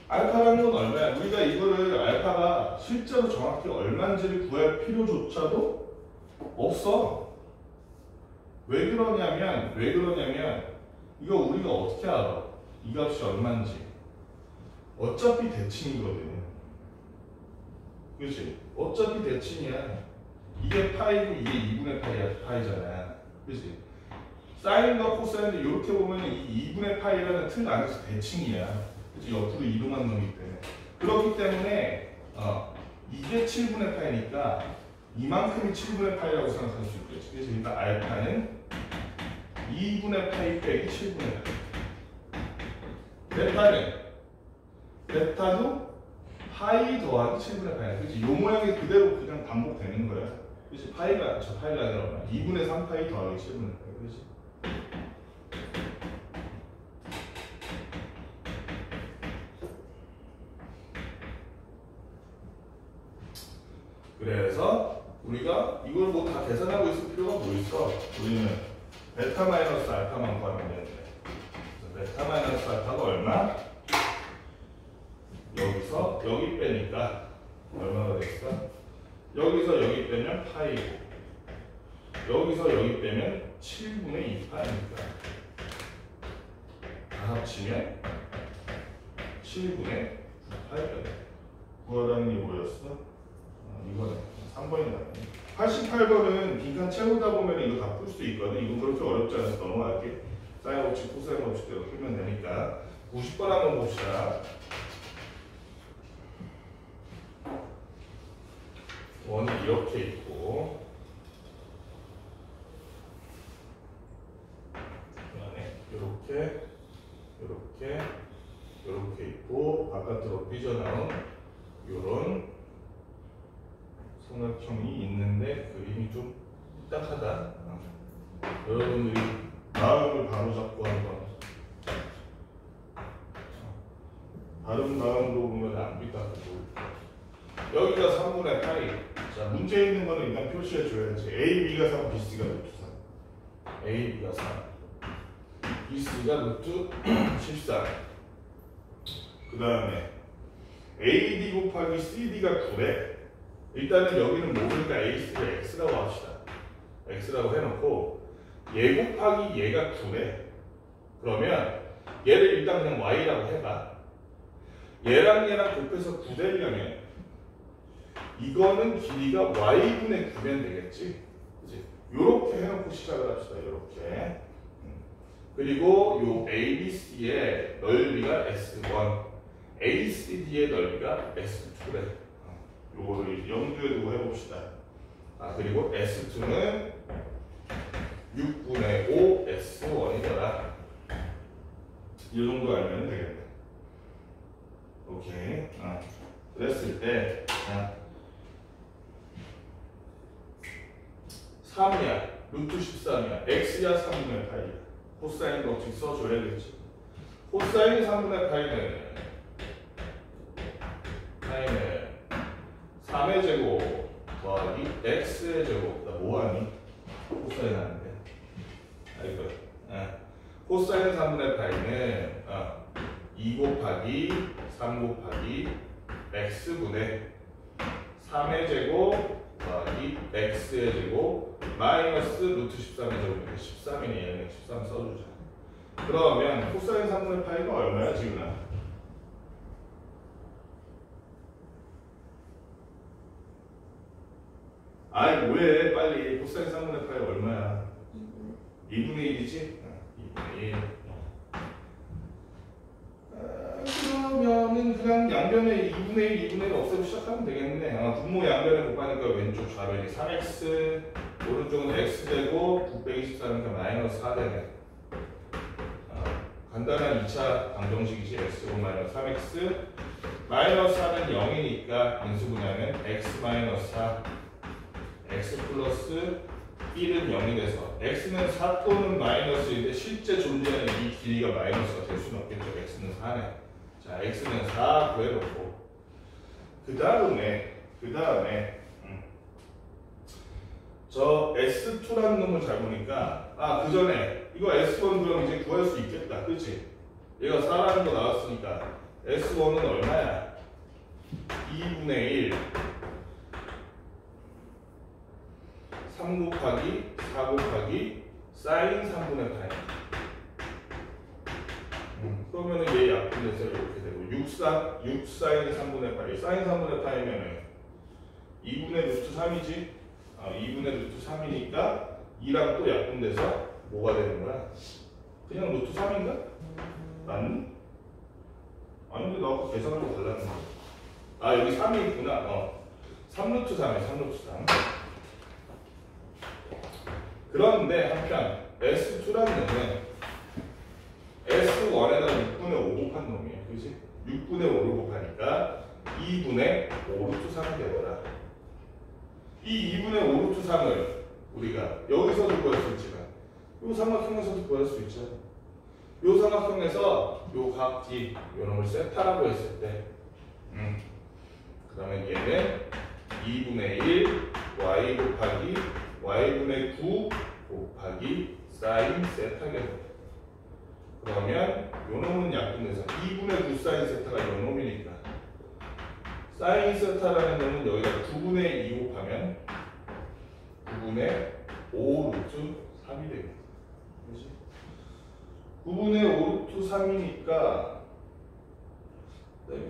알파라는 건 얼마야? 우리가 이거를 알파가 실제로 정확히 얼마인지를 구할 필요조차도 없어. 왜 그러냐면 이거 우리가 어떻게 알아? 이 값이 얼마인지. 어차피 대칭이거든. 그치? 어차피 대칭이야. 이게 파이고 이게 2분의 파이잖아. 그치? 사인과 코사인도 이렇게 보면 이 2분의 파이라는 틀 안에서 대칭이야. 그치? 옆으로 이동하는 놈이기 때문에. 그렇기 때문에 이게 7분의 파이니까 이만큼이 7분의 파이라고 생각할 수 있겠지. 그래서 일단 알파는 2분의 파이 빼기 7분의 파이. 베타도 파이 더하기 7분의 파이. 그치? 요 모양이 그대로 그냥 반복되는 거야. 그치? 파이가 아니라 얼마? 2분의 3파이 더하기 7분의 파이. 그치? 그래서 우리가 이걸 뭐 다 계산하고 있을 필요가 뭐 있어? 우리는 베타 마이너스 알파만 구하면 되는데. 베타 마이너스 알파가 얼마? 여기서 여기 빼니까 얼마가 됐어? 여기서 여기 빼면 파이고 여기서 여기 빼면 7분의 2파이니까 다 합치면 7분의 9파이가 돼. 구하라는 게 뭐였어? 이거는 3번이 나네. 88번은 빈칸 채우다 보면 이거 다 풀 수 있거든. 이건 그렇게 어렵지 않아서 넘어갈게. 사인 법칙, 코사인 법칙대로 풀면 되니까. 90번 한번 봅시다. 원이 이렇게 있고 그 안에 이렇게 있고 바깥으로 삐져나온 이런 삼각형이 있는데 그림이 좀 삐딱하다. 여러분들이 마음을 바로잡고 한번 다른 마음으로 보면 안 삐딱하고 여기가 3분의 파이. 자, 문제 있는 거는 일단 표시해 줘야지. A, B가 3, B, C가 루트 3. A, B가 3, B, C가 루트 14. 그 다음에 AD 곱하기 CD가 9래. 일단은 여기는 모르니까 AC를 X라고 합시다. X라고 해놓고 얘 곱하기 얘가 9래. 그러면 얘를 일단 그냥 Y라고 해봐. 얘랑 곱해서 9 되려면 이거는 길이가 y분의 9면 되겠지. 그치? 요렇게 해놓고 시작을 합시다. 요렇게. 그리고 요 ABC의 넓이가 S1, ACD의 넓이가 S2래. 요거를 염두에 두고 해봅시다. 그리고 S2는 6분의 5 S1이더라. 이 정도 알면 되겠네. 오케이. 그랬을 때 3이야. 루트 13이야. x야 3분의 파이야. 코사인 법칙 써줘야겠지. 코사인 3분의 파이는 3의 제곱 더하기 x의 제곱. 나 뭐하니? 코사인 하는데. 이거. 코사인 3분의 파이는 2 곱하기 3 곱하기 x분의 3의 제곱 더하기 x의 제곱 마이너스 루트 13의 제곱인데 13이네. 얘는 13 써주자. 그러면 코사인 3분의 파이가 얼마야 지금? 아이 뭐해 빨리. 코사인 3분의 파이가 얼마야? 2분의 1이지? 2분의 1. 그러면은 그냥 양변에 2분의 1, 2분의 1 없애고 시작하면 되겠네. 분모 양변에 곱하니까 왼쪽 좌변이 3x, 오른쪽은 x되고 924니까 마이너스 4되네. 간단한 2차 방정식이지. x로 마이너스 3x 마이너스 4는 0이니까 인수분해하면 x 마이너스 4 x 플러스 1은 0이 돼서 x는 4 또는 마이너스인데 실제 존재하는 이 길이가 마이너스가 될 수는 없겠죠. x는 4네. 자, x는 4 구해놓고 그 다음에 저 S2라는 놈을 잘 보니까 그 전에 이거 S1 그럼 이제 구할 수 있겠다. 그치? 얘가 4라는 거 나왔으니까 S1은 얼마야? 2분의 1 3 곱하기 4 곱하기 사인 3분의 파이. 그러면은 얘 약분해서 이렇게 되고 6 사인 3분의 파이. 사인 3분의 파이면은 2분의 루트 3이지? 2분의 루트 3이니까 2랑 또 약분돼서 뭐가 되는 거야? 그냥 루트 3인가? 맞니? 아닌데 나 아까 계산하고 달랐는데. 여기 3이 있구나. 3루트 3이야. 3루트 3. 그런데 한편 S2라는 놈은 S1에다 6분의 5 곱한 놈이에요. 그치? 6분의 5를 곱하니까 2분의 5루트 3이 되더라. 이 2분의 5루트 3을 우리가 여기서도 구할 수 있지만 이 삼각형에서도 구할 수 있죠. 이 삼각형에서 요 각기 요 놈을 세타라고 했을 때 그러면 얘는 2분의 1 y 곱하기 y분의 9 곱하기 사인 세타게 됩니다. 그러면 요 놈은 약분돼서 2분의 9 사인 세타가 요 놈이니까 사인 세타라는 놈은 여기다 9분의 2 곱하면 9분의 5 루트 3이 됩니다. 그렇지? 9분의 5 루트 3이니까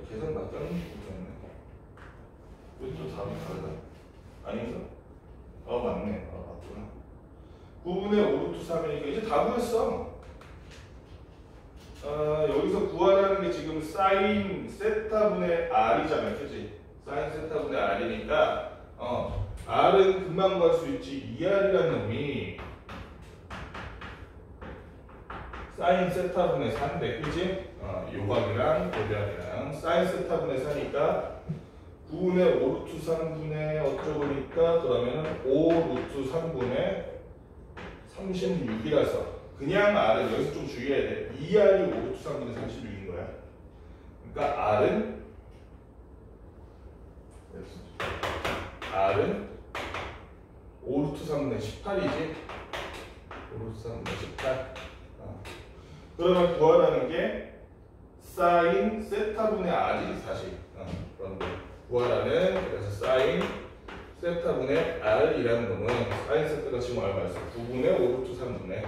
계산 맞다는지 모르겠네. 왜 또 답이 달라? 아닌가? 맞네. 맞구나. 9분의 5 루트 3이니까 이제 다 구했어. 여기서 구하라는 게 지금 사인 세타분의 r이잖아, 그지? 사인 세타분의 r이니까 r은 금방 구할 수 있지. 2r이라는 놈이 사인 세타분의 4인데, 그지? 요각이랑 고대학이랑 사인 세타분의 4니까 9분의 5 루트 3분의 어쩌고니까 그러면은 5 루트 3분의 36이라서 그냥 r은 여기서 좀 주의해야 돼. 2r이 5 루트 3분의 36인 거야. 그러니까 r은 5 루트 3분의 18이지. 5 루트 3분의 18. 그러면 구하라는 게 사인 세타분의 r이 사실. 그런데 구하라는 그래서 사인 세타분의 r이라는 거는 사인 세타가 지금 얼마였어? 9분의 5 루트 3분의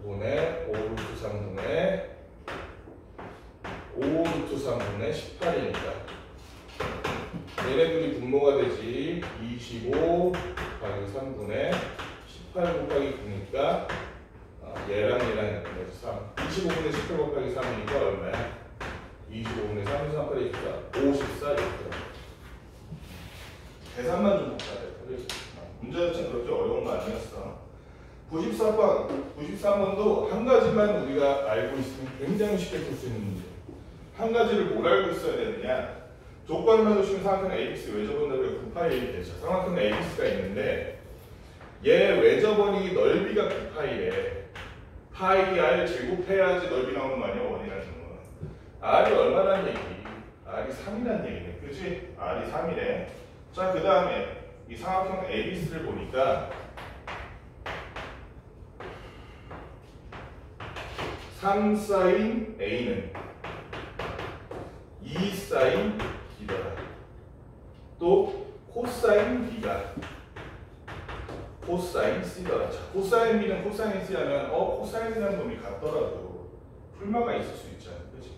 9분의 5 루트 3분의 5 루트 3분의 18이니까 얘네들이 분모가 되지. 25 곱하기 3분의 18 곱하기 9니까 얘랑 그래서 3 25분의 18 곱하기 3이니까 얼마야? 25분의 3, 3, 8, 24 54 이렇게 계산만 좀 복잡해. 문제 자체는 그렇게 어려운 거 아니었어. 94번, 93번도 한 가지만 우리가 알고 있으면 굉장히 쉽게 풀 수 있는 문제. 한 가지를 뭘 알고 있어야 되느냐? 조건만 주시면 삼각형 ABS 외접원들의 9파이 되죠. 삼각형 ABS가 있는데 얘 외접원이 넓이가 9파이래. 파이 r 제곱해야지 넓이 나오는 거 아니야? 원이라는 건. r이 얼마라는 얘기? r이 3이라는 얘기네. 그치? r이 3이래. 자, 그 다음에 이 삼각형 ABS를 보니까 3 사인 A는 2 사인 B더라. 또 코사인 B가 코사인 C더라. 자, 코사인 B는 코사인 C라면 코사인이라는 놈이 같더라도 풀마가 있을 수 있잖아. 그치?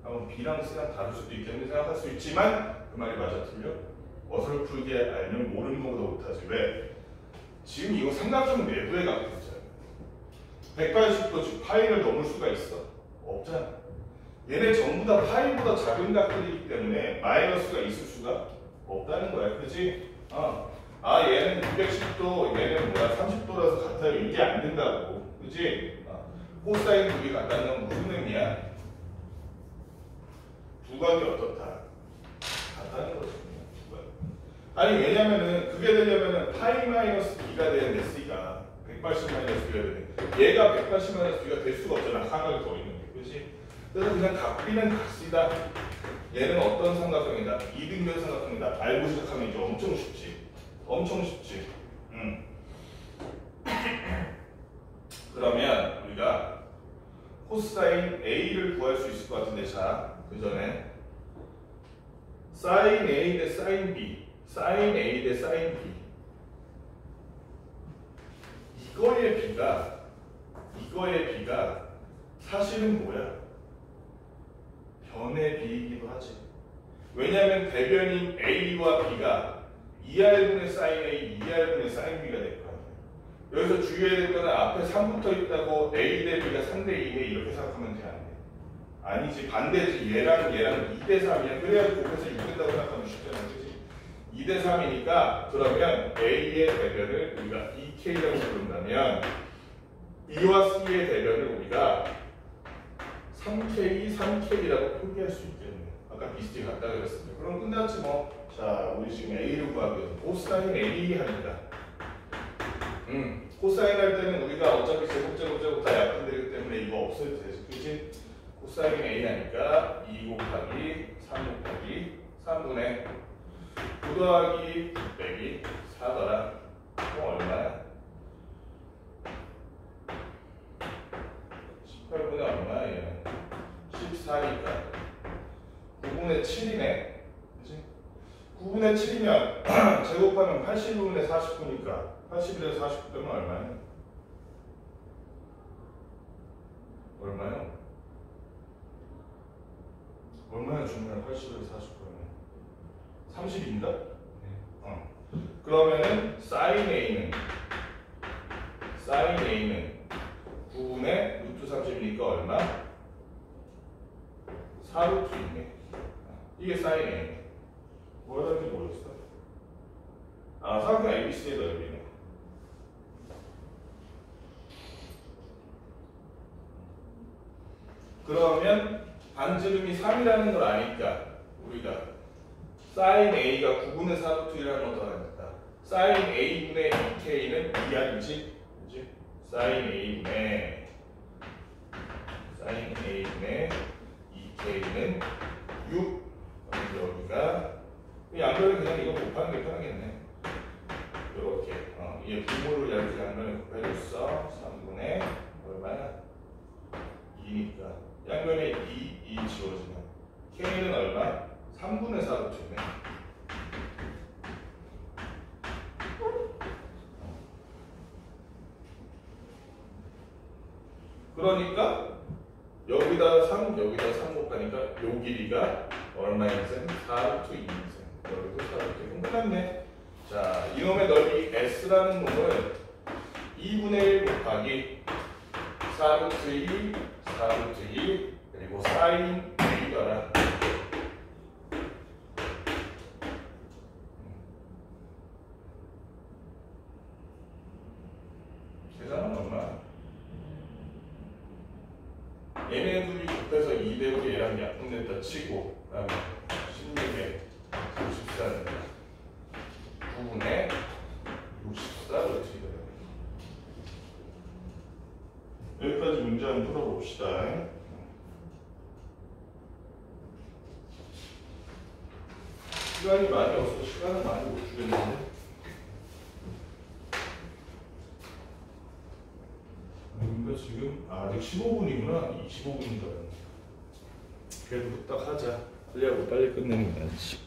한번 B랑 C랑 다를 수도 있겠는데 생각할 수 있지만 그 말이 맞아 틀려? 어설프게 알면 모르는 것보다 못하지. 왜? 지금 이거 삼각형 내부에 갖고 있잖아. 180도 즉 파이를 넘을 수가 있어? 없잖아. 얘네 전부 다 파이보다 작은 각들이기 때문에 마이너스가 있을 수가 없다는 거야. 그치? 얘는 210도, 얘는 30도라서 같아요. 이게 안 된다고. 그치? 코사인 두 개 같다는 건 무슨 의미야? 두 각이 어떻다? 같다는 거지. 아니 왜냐면은 그게 되려면은 파이 마이너스 b가 되는데 c가 180 마이너스 b가 되는데 얘가 180 마이너스 b가 될 수가 없잖아. 하나가 더 있는 게. 그렇지? 그래서 그냥 각비는 같이다. 얘는 어떤 삼각형이다? 이등변 삼각형이다. 알고 시작하면 이제 엄청 쉽지. 엄청 쉽지. 그러면 우리가 코사인 A를 구할 수 있을 것 같은데, 자, 그 전에 사인 A 대 사인 B, 사인 A 대 사인 B. 이거의 B가 사실은 뭐야? 변의 B이기도 하지. 왜냐하면 대변인 A와 B가 2R분의 사인 A, 2R분의 사인 B가 될 거야. 여기서 주의해야 될 거는 앞에 3붙어 있다고 A 대 B가 3대 2네 이렇게 생각하면 돼, 안 돼? 아니지, 반대지. 얘랑 2대 3이야. 그래야지 곱해서 6 된다고 생각하면 쉽잖아. 그치? 2대 3이니까 그러면 A의 대변을 우리가 2K라고 부른다면 B와 C의 대변을 우리가 3K, 3K라고 표기할 수 있겠네. 아까 비슷히 같다 그랬습니다. 그럼 끝났지 뭐. 자, 우리 지금 A를 구하기 위해서 코사인 A 하니까 코사인 할 때는 우리가 어차피 제곱 다 약분되기 때문에 이거 없어도 되지. 그치? 코사인 A 하니까 2 곱하기 3 곱하기 3분의 9 더하기 9 빼기 4더라. 그럼 얼마야? 18분의 얼마야 얘는? 14니까 9분의 7이네. 그치? 9분의 7이면 제곱하면 80분의 49니까 80분의 49 빼면 얼마야? 얼마요? 얼마야 중요해? 80분의 49면 30인가? 네. 그러면은 사인 A는 9분의 루트 30이니까 얼마? 4루트 2네. 이게 사인 A. 뭐라 하는지 모르겠어. 아, 사각형 ABC의 넓이네. 그러면 반지름이 3이라는 걸 아니까 우리가 사인 A가 9분의 4루트 1이라는 것도 아니까 사인 A분의 2K는 2R이지? 그치? 사인 A분의 2K는 6. 여기가 양변을 그냥 이거 곱하는 게 편하겠네. 이렇게 이 부모를 이렇게 양변에 곱해줬어. 3분의 얼마야? 2니까 양변에 2 지워지면 K는 얼마? 3분의 4루트네. 그러니까 여기다 3 곱하니까 요 길이가 얼마인 셈? 4루트 2인 셈. 여기도 4루트 2. 끝났네. 자, 이놈의 넓이 S라는 놈을 2분의 1 곱하기 4루트 2, 4루트 2 그리고 사인 A더라. 계산은 얼마? 얘네 둘이 곱해서 2대고 얘랑 약분됐다 치고 그다음에 16에 64는 9분의 64루트 여기까지 문제 한번 풀어봅시다. 시간이 많이 없어. 시간은 많이 못 주겠는데. 그러니까 지금 아직 15분이구나. 25분인 줄 알았네. 그래도 후딱 하자. 빨리하고 빨리 끝내는 게 낫지.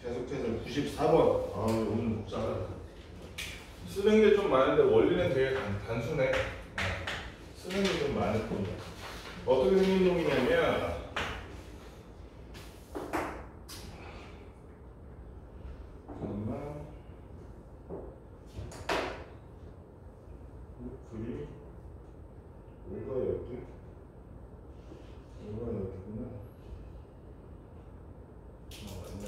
계속해서 94번. 아, 오늘 복잡하다. 쓰는 게 좀 많은데 원리는 되게 단순해. 쓰는 게 좀 많을 뿐이야. 어떻게 생긴 놈이냐면 잠깐만. 글이 뭐가 여기? 뭐가 여기구나. 맞네.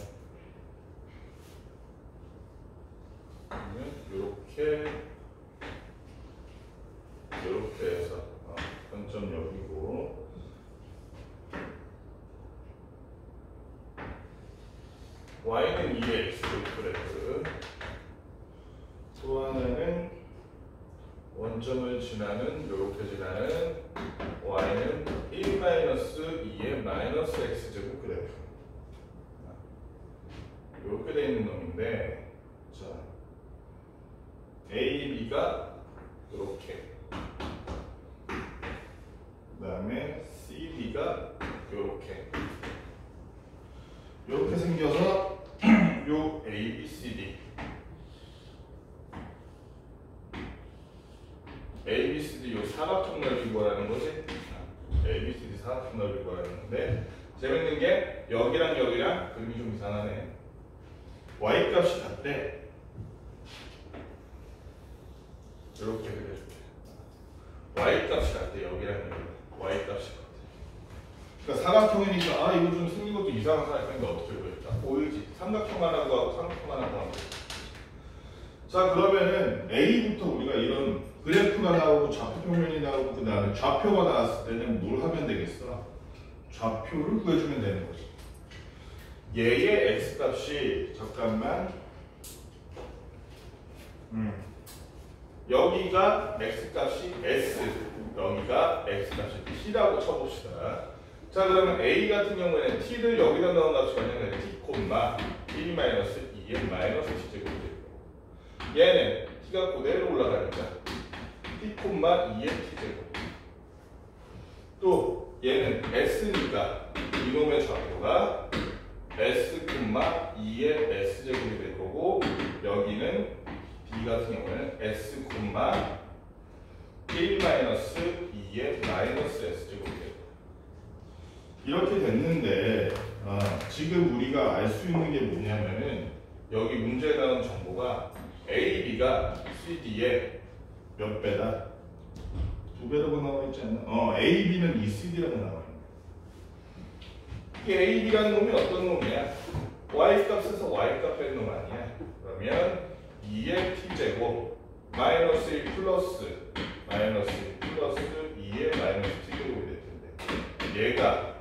이렇게 해서 점점 여기고 y는 2x 그래프 또 하나는 원점을 지나는 이렇게 지나는 y는 1-2의 마이너스 x제곱 그래프 이렇게 되어 있는 놈인데 자 A, B가 이렇게 그 다음에 C, D가 이렇게 생겨서 요 A, B, C, D A, B, C, D 요 사각형 넓이 구하라는 거지? A, B, C, D 사각형 넓이 구하라는 건데 재밌는 게 여기랑 여기랑 그림이 좀 이상하네. Y 값이 같대. 이렇게 그려줄게. Y 값이 같대. 여기랑 여기 Y 값이 같대. 그러니까 사각형이니까 아 이거 좀 생긴 것도 이상한 사각형인데 어떻게 그렸다. 보이지? 삼각형 하나 구하고 삼각형 하나 구하고. 자 그러면은 A부터 우리가 이런 그래프가 나오고 좌표평면이 나오고 그 다음에 좌표가 나왔을 때는 뭘 하면 되겠어? 좌표를 구해주면 되는 거지. 얘의 x값이 잠깐만 여기가 x값이 s 여기가 x값이 t라고 쳐봅시다. 자 그러면 a 같은 경우에는 t를 여기다 넣은 값이 뭐냐면 t, 1-2의 마이너스 t제곱이 되고 얘는 t가 그대로 올라가니까 t, 2의 t제곱 또 얘는 s니까 이놈의 좌표가 s, 2의 s제곱이 될 거고 여기는 b 같은 경우에는 s, 1-2의 마이너스 s제곱이 될 거예요. 이렇게 됐는데 지금 우리가 알 수 있는 게 뭐냐면은 여기 문제에 나온 정보가 A, B가 CD의 몇 배다? 2배라고 나와 있지 않나? A, B는 2CD라고 나와 있네. 이 A, B라는 놈이 어떤 놈이야? Y 값에서 Y 값 뺀 놈 아니야? 그러면 2의 T제곱 마이너스 1 플러스 마이너스 1 플러스 2의 마이너스 T제곱이 될 텐데 얘가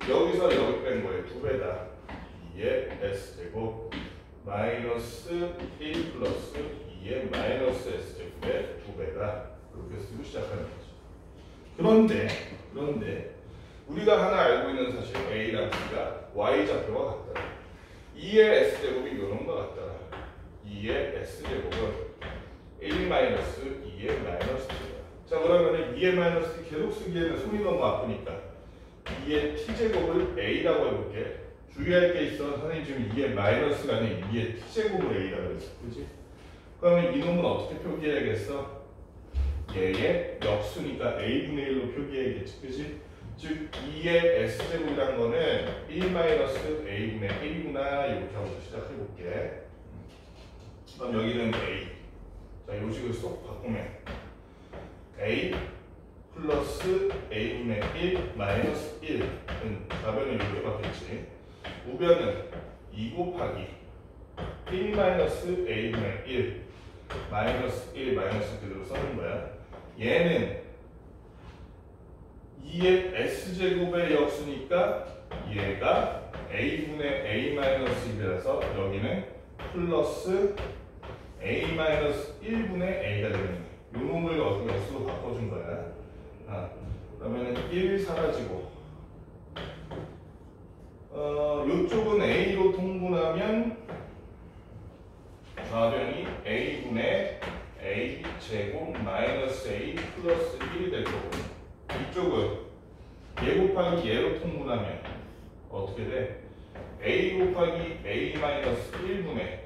여기서 여기 뺀 거에 2배다. 2의 S제곱 마이너스 1 플러스 2의 마이너스 S제곱의 2배다. 그렇게 쓰고 시작하는 거죠. 그런데 우리가 하나 알고 있는 사실 A랑 B가 Y좌표가 같다. 2의 S제곱이 요놈과 같다. 2의 S제곱은 1 마이너스 2의 마이너스 T다. 자 그러면 2의 마이너스 T 계속 쓰기에는 손이 너무 아프니까 2의 T제곱을 A라고 해볼게. 주의할 게 있어. 선생님 지금 2의 마이너스가 아니라 2의 T제곱을 A라고 했어. 그치? 그러면 이놈은 어떻게 표기해야겠어? 얘의 역수니까 A분의 1로 표기해야겠지. 그치? 즉 2의 S제곱이란 거는 1 마이너스 A분의 1이구나. 이렇게 하고 시작해볼게. 그럼 여기는 A. 자, 요식을 쏙 바꾸면 A 플러스 A분의 1 마이너스 1은 좌변은 이렇게 바뀌었지. 우변은 2 곱하기 1 마이너스 A분의 1 마이너스 1 마이너스 그대로 써는 거야. 얘는 2의 S제곱의 역수니까 얘가 A분의 A 마이너스 1이라서 여기는 플러스 A 마이너스 1분의 A가 되는 거야. 요 놈을 역수로 바꿔준 거야. 그러면 1 사라지고 요쪽은 A로 통분하면 좌변이 A분의 A 제곱 마이너스 A 플러스 1이 될 거고 이쪽은 얘 곱하기 얘로 통분하면 어떻게 돼? A 곱하기 A 마이너스 1분의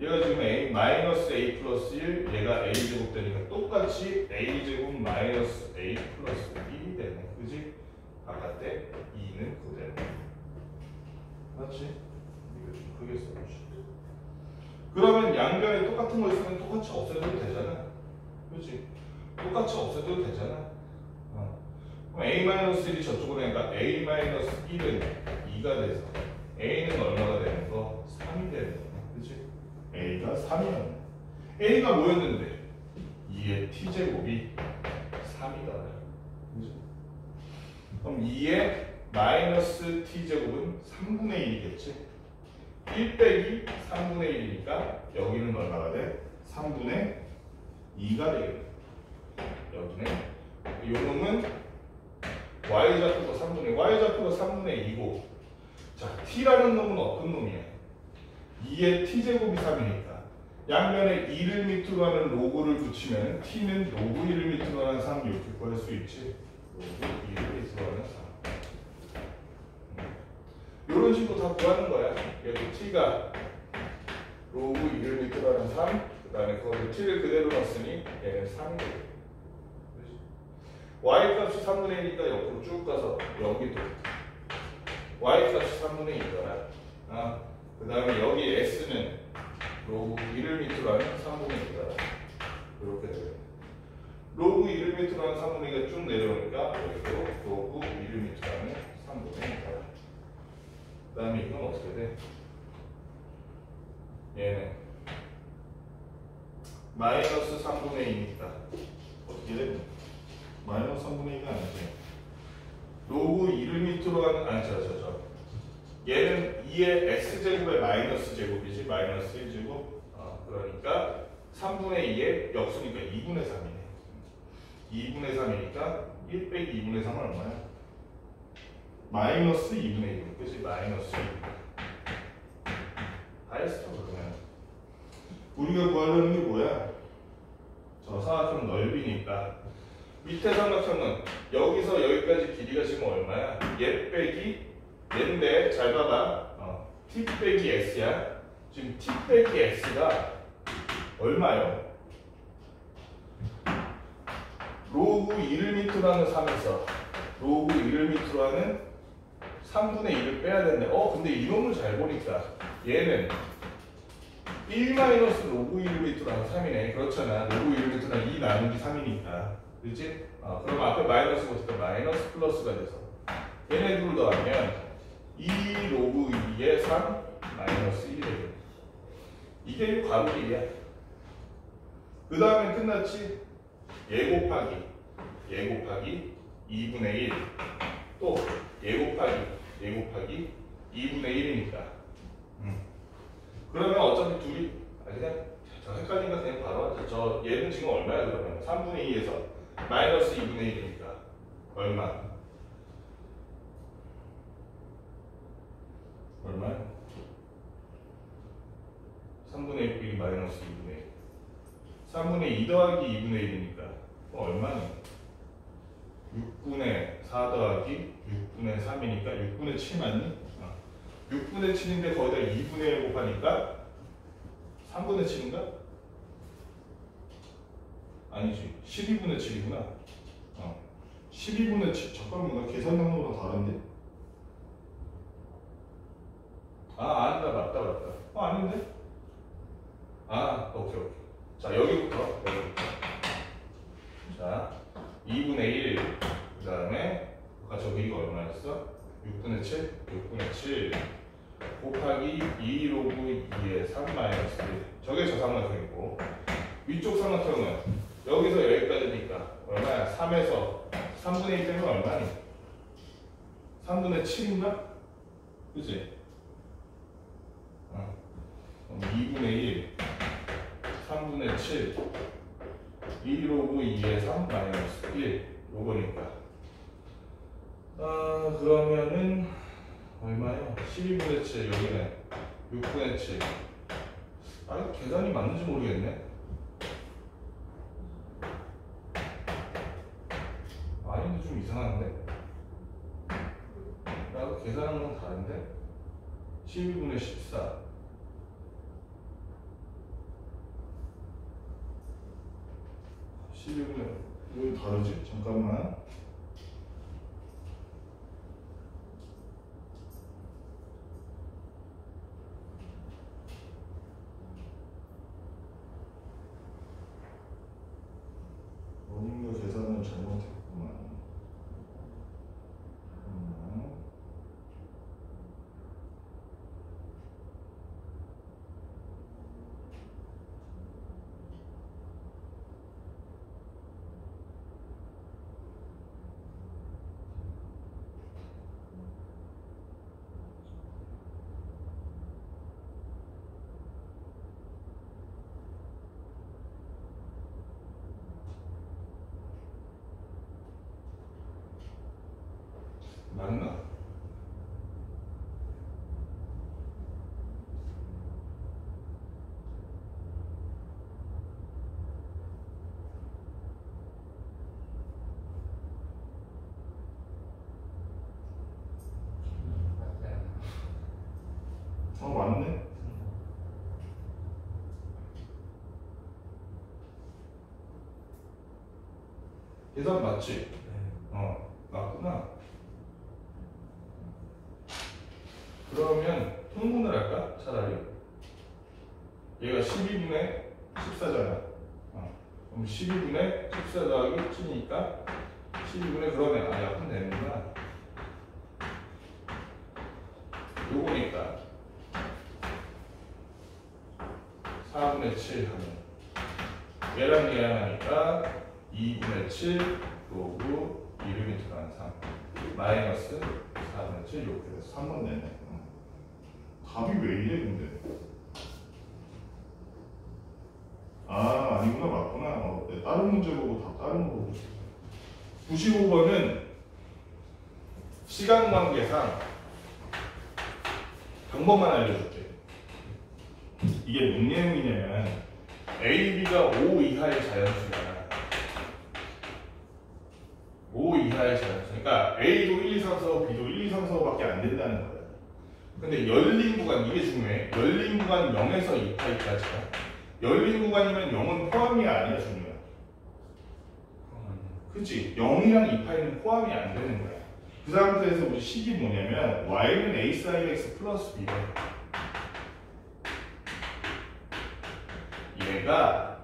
얘가 지금 A 마이너스 A 플러스 1 얘가 A 제곱 되니까 똑같이 A 제곱 마이너스 A 플러스 1이 되네. 그지? 바깥에 2는 그대로. 맞지? 이거 좀 크게 써보시죠. 그러면 양변에 똑같은 거 있으면 똑같이 없애도 되잖아. 그치? 똑같이 없애도 되잖아. 그럼 A-1이 저쪽으로 하니까 A-1은 2가 돼서 A는 얼마가 되는 거? 3이 되는 거. 그치? A가 3이었네. A가 뭐였는데? 2의 T제곱이 3이더라. 그치? 그럼 2의 마이너스 T제곱은 3분의 1이겠지? 1 빼기 3분의 1이니까 여기는 얼마가 돼? 3분의 2가 되겠네. 여기는 이 놈은 Y좌표가 3분의 2고 자 T라는 놈은 어떤 놈이야? 2의 T제곱이 3이니까 양면에 2를 밑으로 하는 로그를 붙이면 T는 로그 1을 밑으로 하는 3 이렇게 구할 수 있지. 로그 2를 밑으로 하는 3 이런 식으로 다 구하는 거야. 여기 T가 로그 2를 밑으로 하는 3 그 다음에 거기 T를 그대로 넣었으니 얘는 3이 되겠다. Y값이 3분의 1이니까 옆으로 쭉 가서 여기도 Y값이 3분의 1이더라. 그 다음에 여기 S는 로그 1을 밑으로 하는 3분의 1이더라. 이렇게 되겠네. 로그 1을 밑으로 하는 3분의 1가 쭉 내려오니까 여기도 로그 1을 밑으로 하는 3분의 1이더라. 그 다음에 이건 어떻게 돼? 얘는 마이너스 3분의 2니까 어떻게 돼? 마이너스 3분의 2가 아니지. 로그 1을 밑으로 하는 얘는 2의 X제곱의 마이너스 제곱이지. 마이너스 1제곱. 그러니까 3분의 2의 역수니까 2분의 3이네. 2분의 3이니까 1 빼기 2분의 3은 얼마야? 마이너스 2분의 1. 그치? 마이너스 2. 다 했어 그러면. 우리가 구하려는 게 뭐야? 저 사각형 넓이니까 밑에 삼각형은 여기서 여기까지 길이가 지금 얼마야? 얘 빼기 얘인데 잘 봐봐. t 빼기 s야. 지금 t 빼기 s가 얼마요? 로그 1을 밑으로 하는 3에서 로그 1을 밑으로 하는 3분의 1을 빼야 되는데 근데 이놈을 잘 보니까 얘는 1 마이너스 로그 1루트랑 3이네. 그렇잖아. 로그 1루트랑 2 나누기 3이니까. 그렇지? 그럼 앞에 마이너스 붙으니까 마이너스 플러스가 돼서 얘네 둘 더하면 2 로그 2에 3 마이너스 1이 되겠네. 이게 괄호1이야. 그 다음에 끝났지? 얘 곱하기 2분의 1 또 얘 곱하기 2분의 1이니까 그러면 어차피 둘이 그냥 저 헷갈린 거 그냥 바로 하자. 저 얘는 지금 얼마야 그러면 3분의 2에서 마이너스 2분의 1이니까 얼마? 3분의 1 마이너스 2분의 1 3분의 2 더하기 2분의 1이니까 얼마니? 6분의 4 더하기 6분의 3이니까 6분의 7 맞니? 6분의 7인데 거기다 2분의 1 곱하니까 3분의 7인가? 아니지 12분의 7이구나 12분의 7 잠깐만 나 계산 방법이 다른데? 아니다 맞다 아닌데? 오케이 자 여기부터 자 2분의 1 그 다음에 아까 저기 이거 얼마였어? 6분의 7 곱하기 2 로그 2의 3 마이너스 1 저게 저 삼각형이고 위쪽 삼각형은 여기서 여기까지니까 얼마야? 3에서 3분의 1 빼면 얼마니? 3분의 7인가? 그치? 2분의 1 3분의 7 2 로그 2의 3 마이너스 1 요거니까 그러면은 얼마요? 12분의 7 여기는 6분의 7 계산이 맞는지 모르겠네. 아닌데 좀 이상한데? 나도 계산한 건 다른데? 12분의 14 12분의 왜 다르지? 잠깐만 원인과 계산을 잘못했구만. 맞나? 맞네. 계산 맞지? 맞구나. 그러면 통분을 할까? 차라리 얘가 12분의 14잖아. 그럼 12분의 14 더하기 7이니까 12분의 그러면 약분 되는구나. 요거니까 4분의 7 하면 얘랑 하니까 2분의 7 로그 1을 밑으로 3 마이너스 4분의 7 이렇게 돼서 3번 되네. 답이 왜 이래 근데? 아니구나 맞구나. 다른 문제 보고 답 다른 거 보고. 95번은 시간 관계상 방법만 알려줄게. 이게 뭔 내용이냐면 A, B가 5 이하의 자연수야. 5 이하의 자연수. 그러니까 A도 1, 2, 3, 4, B도 1, 2, 3, 4밖에 안 된다는 거야. 근데 열린 구간, 이게 중요해. 열린 구간 0에서 2파이까지야. 열린 구간이면 0은 포함이 아니야, 중요해. 그치? 0이랑 2파이는 포함이 안 되는 거야. 그 상태에서 우리 식이 뭐냐면 y는 a sin x 플러스 b래. 얘가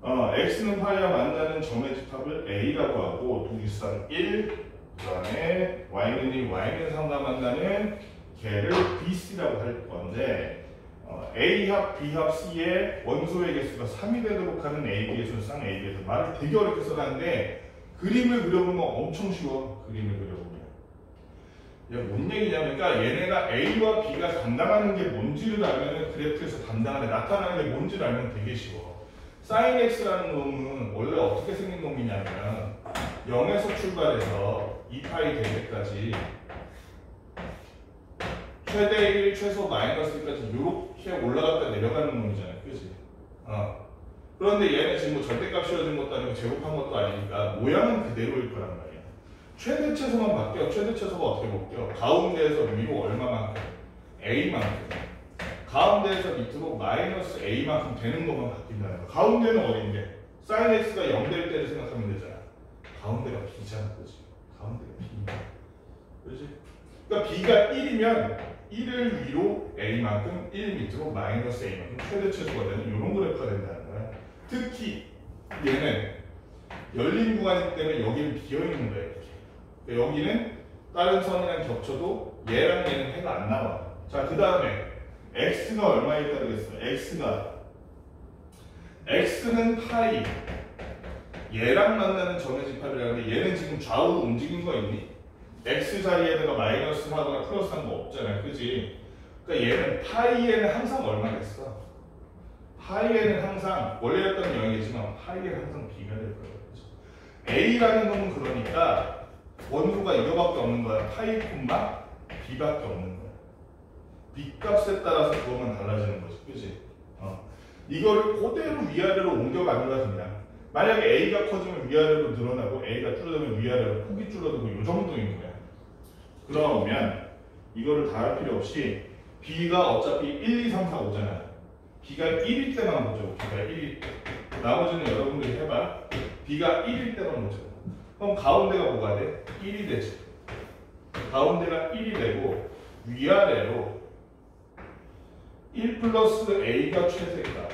x는 파이와 만나는 점의 집합을 a라고 하고 독일상 1, 그 다음에 y는 3과 만나는 걔를 bc라고 할 건데 a합 b합 c의 원소의 개수가 3이 되도록 하는 ab의 손상 ab에서 말을 되게 어렵게 써놨는데 그림을 그려보면 엄청 쉬워. 그림을 그려보면 얘가 뭔 얘기냐면 그러니까 얘네가 a와 b가 담당하는 게 뭔지를 알면 그래프에서 담당하는 나타나는 게 뭔지를 알면 되게 쉬워. sin x라는 놈은 원래 어떻게 생긴 놈이냐면 0에서 출발해서 2파이 될 때까지 최대 1, 최소 마이너스 1까지 이렇게 올라갔다 내려가는 놈이잖아요. 그치? 그런데 얘는 지금 뭐 절대값 씌워진 것도 아니고 제곱한 것도 아니니까 모양은 그대로일 거란 말이야. 최대 최소만 바뀌어. 최대 최소가 어떻게 바뀌어? 가운데에서 위로 얼마만큼? A만큼. 가운데에서 밑으로 마이너스 A만큼 되는 것만 바뀐다는 거야. 가운데는 어딘데? sin x가 0 될 때를 생각하면 되잖아. 가운데가 B잖아. 그치? 가운데가 B입니다. 그치? 그러니까 B가 1이면 1을 위로 A만큼 1 밑으로 마이너스 A만큼 최대 최소가 되는 이런 그래프가 된다는 거야. 특히 얘는 열린 구간이기 때문에 여기는 비어있는 거야. 이렇게. 그러니까 여기는 다른 선이랑 겹쳐도 얘랑 얘는 해가 안 나와. 자, 그 다음에 x가 얼마에 따르겠어? x는 파이 얘랑 만나는 점의 집합이라는데 얘는 지금 좌우로 움직인 거 있니? x 자리에다가 마이너스 하거나 플러스 한 거 없잖아요. 그지? 그러니까 얘는 파이에는 항상 얼마겠어? 파이에는 항상 원래였던 0이지만 파이에는 항상 b가 될 거예요. 그죠? a라는 놈은 그러니까 원소가 이거밖에 없는 거야. 파이 콤마 b밖에 없는 거야. b 값에 따라서 그것만 달라지는 거지. 그지? 이거를 그대로 위아래로 옮겨가는 거야. 그냥 만약에 a가 커지면 위아래로 늘어나고 a가 줄어들면 위아래로 폭이 줄어들고 이 정도인 거야. 그러면 이거를 다 할 필요 없이 b가 어차피 1, 2, 3, 4, 5잖아. b가 1일 때만 보자고. b가 1일 때. 나머지는 여러분들이 해봐. b가 1일 때만 보자고. 그럼 가운데가 뭐가 돼? 1이 되지. 가운데가 1이 되고 위아래로 1 플러스 a가 최대값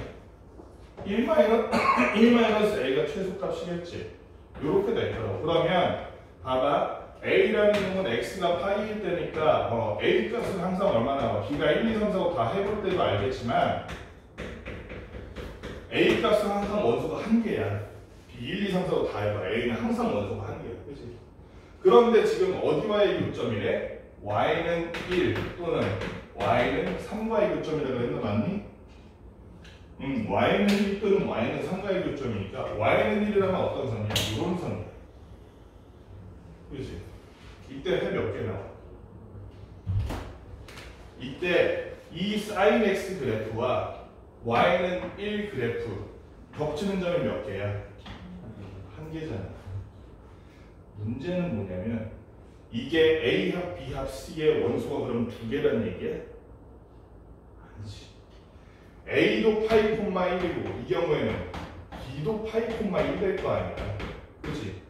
1 마이너스 a가 최소값이겠지. 이렇게 되더라고. 그러면 봐봐. a라는 놈은 x가 파이일 때니까 a 값은 항상 얼마 나와? b가 1, 2, 3, 4, 5 다 해볼 때도 알겠지만 a 값은 항상 원소가 한 개야. b 1, 2, 3, 4, 5 다 해봐. a는 항상 원소가 한 개야. 그치? 그런데 지금 어디와의 교점이래? y는 1 또는 y는 3과의 교점이라고 했나? 맞니? y는 1 또는 y는 3과의 교점이니까 y는 1이라면 어떤 선이야? 이런 선이야. 그렇지? 이때 해 몇 개 나와? 이때 이 sin x 그래프와 y는 1 그래프 겹치는 점이 몇 개야? 한 개잖아. 문제는 뭐냐면 이게 A합 B합 C의 원소가 그럼 두 개라는 얘기야? 아니지. A도 파이 콤마 1이고 이 경우에는 B도 파이 콤마 1 될 거 아니야. 그렇지?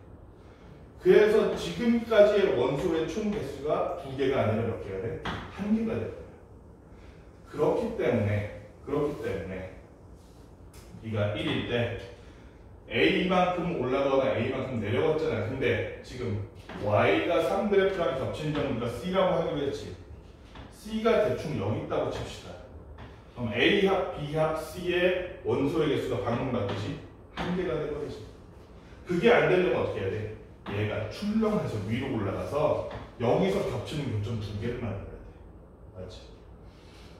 그래서 지금까지의 원소의 총 개수가 두 개가 아니라 몇 개가 돼? 한 개가 될 거야. 그렇기 때문에 B가 1일 때 A만큼 올라가거나 A만큼 내려갔잖아. 근데 지금 Y가 3그래프랑 겹친 점수가 C라고 하기로 했지. C가 대충 0 있다고 칩시다. 그럼 A합 B합 C의 원소의 개수가 방금 봤듯이 한 개가 돼버리지. 그게 안 되려면 어떻게 해야 돼? 얘가 출렁해서 위로 올라가서 여기서 겹치는 교점 두 개를 만들어야 돼. 맞지?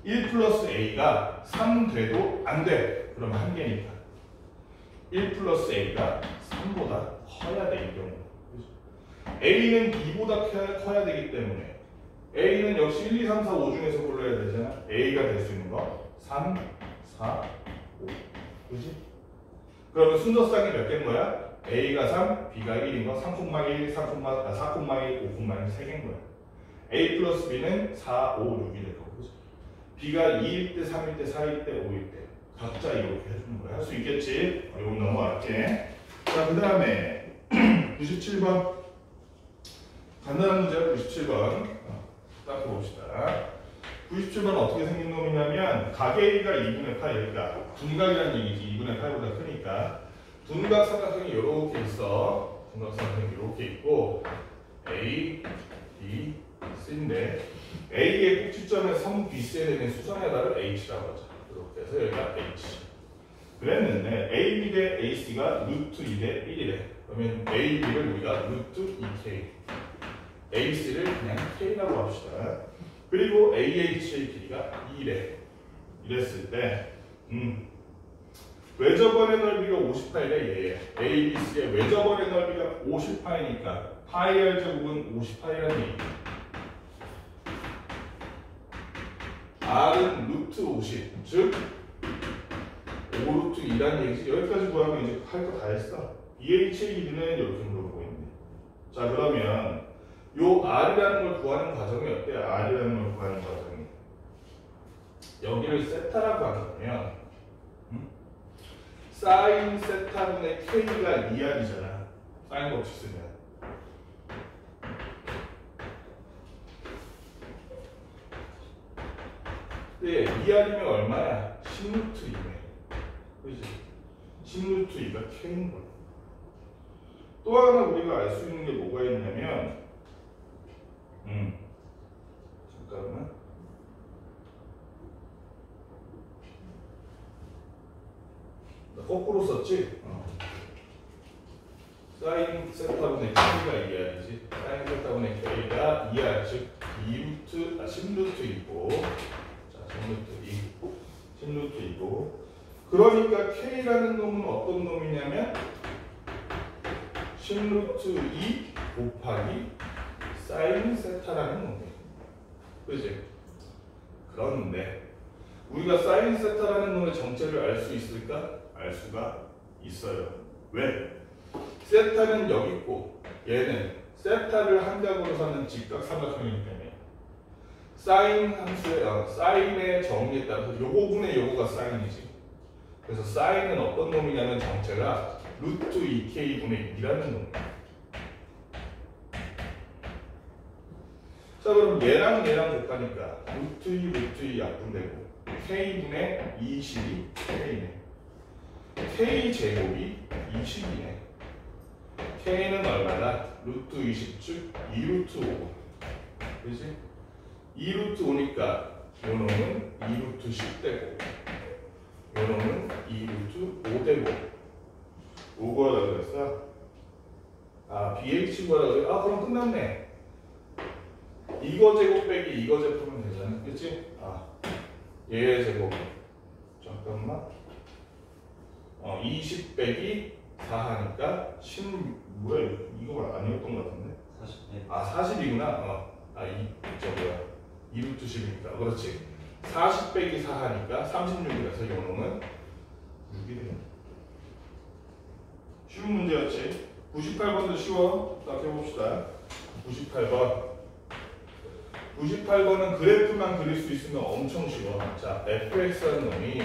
1 플러스 A가 3 돼도 안 돼. 그러면 한 개니까. 1 플러스 A가 3보다 커야 돼. 이 경우. A는 B보다 커야 되기 때문에 A는 역시 1, 2, 3, 4, 5 중에서 골라야 되잖아. A가 될 수 있는 거 3, 4, 5. 그지? 그러면 순서상이 몇 개인 거야? A가 3, B가 1인 거 3,1, 4,1, 5,1, 3개인 거야. A 플러스 B는 4, 5, 6이 될 거고. 그치? B가 2일 때, 3일 때, 4일 때, 5일 때 각자 이렇게 해주는 거야. 할 수 있겠지? 이거 넘어갈게. 자, 그 다음에 97번 간단한 문제가 97번. 딱 봅시다. 97번은 어떻게 생긴 놈이냐면 가계가 2분의 파이, 그러니까 둔각이라는 얘기지. 2분의 파이보다 크니까 둔각 삼각형이 이렇게 있어. 둔각 삼각형이 이렇게 있고 A, B, C인데 A의 꼭지점에서 선 BC에 되는 수선의 달을 H라고 하죠. 이렇게 해서 여기가 H. 그랬는데 AB 대 AC가 루트 2대 1이래. 그러면 AB를 우리가 루트 2K, AC를 그냥 K라고 합시다. 그리고 AH의 길이가 2래. 이랬을 때 외접원의 넓이가 58래 얘. ABC의 외접원의 넓이가 58이니까 파이 R 제곱은 58이라는 얘기. R은 루트 50, 즉 5루트 2라는 얘기지. 여기까지 구하면 이제 할 거 다 했어. EH의 길이는 이렇게 물어보고 있는데. 자, 그러면 요 R이라는 걸 구하는 과정이 어때요? R이라는 걸 구하는 과정이. 여기를 세타라고 한다면 사인 세타분의 K가 2R이잖아. 사인 법칙 쓰면. 네, 2R이면 얼마야? 10루트 2네. 그지? 10루트 2가 K인 거야. 또 하나 우리가 알 수 있는 게 뭐가 있냐면 잠깐만. 나 거꾸로 썼지? 사인 세타분의 K가 2R이지. 사인 세타분의 K가 2R, 즉 10루트이고, 자, 10루트이고. 그러니까 K라는 놈은 어떤 놈이냐면 10루트 2 곱하기 사인 세타라는 놈이에요. 그지? 그런데 우리가 사인 세타라는 놈의 정체를 알 수 있을까? 알 수가 있어요. 왜? 세타는 여기 있고 얘는 세타를 한 짝으로 사는 직각 삼각형이기 때문에 사인 함수의 사인의 정의에 따라서 요거분의 요거가 사인이지. 그래서 사인은 어떤 놈이냐면 정체가 루트 2k분의 2라는 놈이야. 자, 그럼 얘랑 곱하니까 루트 2 약분되고 k분의 20이 k네. k 제곱이 20이네. k는 얼마나? 루트 20, 즉 2루트 5. 그지? 2루트 5니까 요 놈은 2루트 10 되고 요 놈은 2루트 5 되고. 5 구하라고 그랬어? BH 구하라고 그랬어? 그럼 끝났네. 이거 제곱 빼기 이거 제곱하면 되잖아. 그치? 얘의 제곱. 잠깐만. 20 빼기 4 하니까 10, 뭐야, 이거 아니었던 것 같은데? 40. 40이구나. 저거야. 2루트 10이니까. 그렇지. 40 빼기 4 하니까 36이라서 요놈은 6이 되네. 쉬운 문제였지? 98번도 쉬워. 딱 해봅시다. 98번은 그래프만 그릴 수 있으면 엄청 쉬워. 자, fx라는 놈이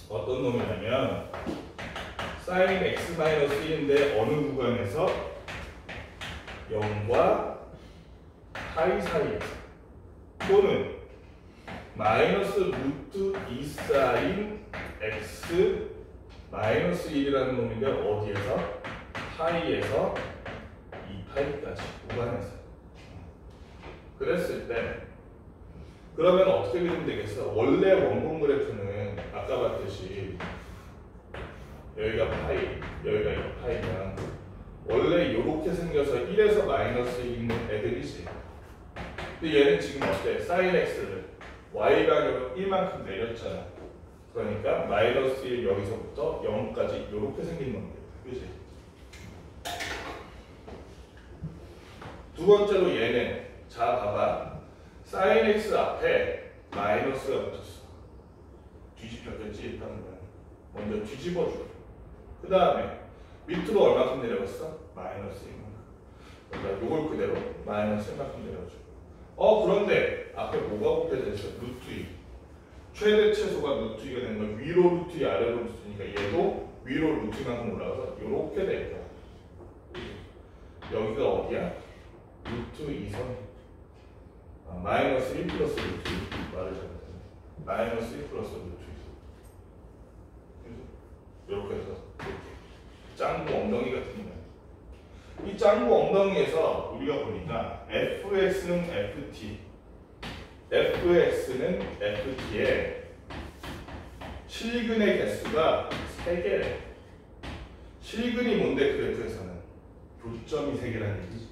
어떤 놈이냐면 sin x-1인데 어느 구간에서 0과 파이 사이에서 또는 마이너스 루트 2 sin x 마이너스 1이라는 놈인데 어디에서? 파이에서 2파이까지 구간에서. 그랬을 때 그러면 어떻게 그리면 되겠어? 원래 원본 그래프는 아까 봤듯이 여기가 파이, 여기가 이거 파이면 원래 이렇게 생겨서 1에서 마이너스 1 있는 애들이지. 근데 얘는 지금 어때? sin x를 y 가격을 1만큼 내렸잖아. 그러니까 마이너스 1 여기서부터 0까지 이렇게 생긴 놈들. 그지? 두 번째로 얘는 자 봐봐. sin x 앞에 마이너스가 붙었어. 뒤집혔겠지 일단은. 먼저 뒤집어줘. 그 다음에 밑으로 얼마큼 내려갔어? 마이너스 1만큼. 그러니까 요걸 그대로 마이너스 1만큼 내려줘. 그런데 앞에 뭐가 곱해졌어? 루트 2. 최대 최소가 루트 2가 되는 건 위로 루트 2, 아래로 루트 2니까 얘도 위로 루트 2만큼 올라가서 요렇게 될 거야. 여기가 어디야? 루트 2선 마이너스 1 플러스 루트 2 말을 잘못했네. 마이너스 1 플러스 루트 2 이렇게 해서 짱구 엉덩이 같은 거야. 이 짱구 엉덩이에서 우리가 보니까 fx는 ft fx는 ft의 실근의 개수가 3개래. 실근이 뭔데 그래프에서는? 교점이 3개라는 얘기지.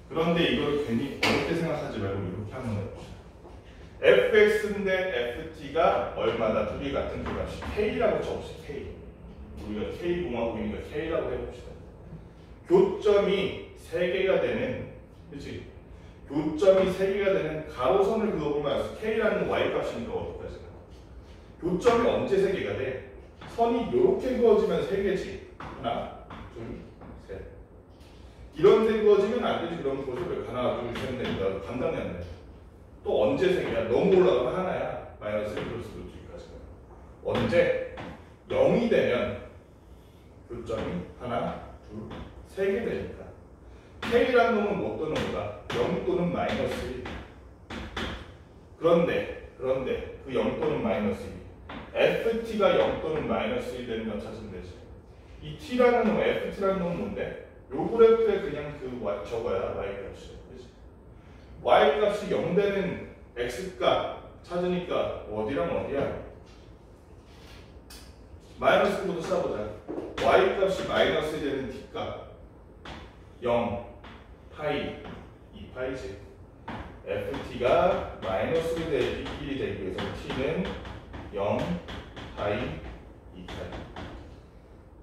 그런데 이걸 괜히 어렵게 생각하지 말고 이렇게 한번 해봅시다. fx인데 ft가 얼마나 둘이 같은 그 값이 k라고 쳐봅시다. k. 우리가 k공화국이니까 k라고 해봅시다. 교점이 3개가 되는, 그치? 교점이 3개가 되는 가로선을 그어보면 k라는 y값이니까 어떡하지? 교점이 언제 3개가 돼? 선이 이렇게 그어지면 3개지. 하나, 둘, 셋. 이런 데 그어지면 안 되지. 그럼 보세요. 하나, 둘, 셋, 넷. 나 감당이 안 돼. 또 언제 3개야? 너무 올라가면 하나야. 마이너스 1 플러스 루트 2까지가. 언제? 0이 되면 교점이 하나, 둘, 3개 되니까. K라는 놈은 못 도는 거다. 0 또는 마이너스 1. 그런데 그 0 또는 마이너스 1. FT가 0 또는 마이너스 1 되는 건 찾으면 되지. 이 T라는 놈, FT라는 놈은 뭔데? 요 그래프에 그냥 그 저거야, Y값이. 그치? Y값이 0 되는 X값 찾으니까 어디랑 어디야? 마이너스부터 써보자. Y값이 마이너스 되는 T값 0, 파이, 2파이지. FT가 마이너스로 되기 1이 되기 위해서 T는 0, 파이, 2파이.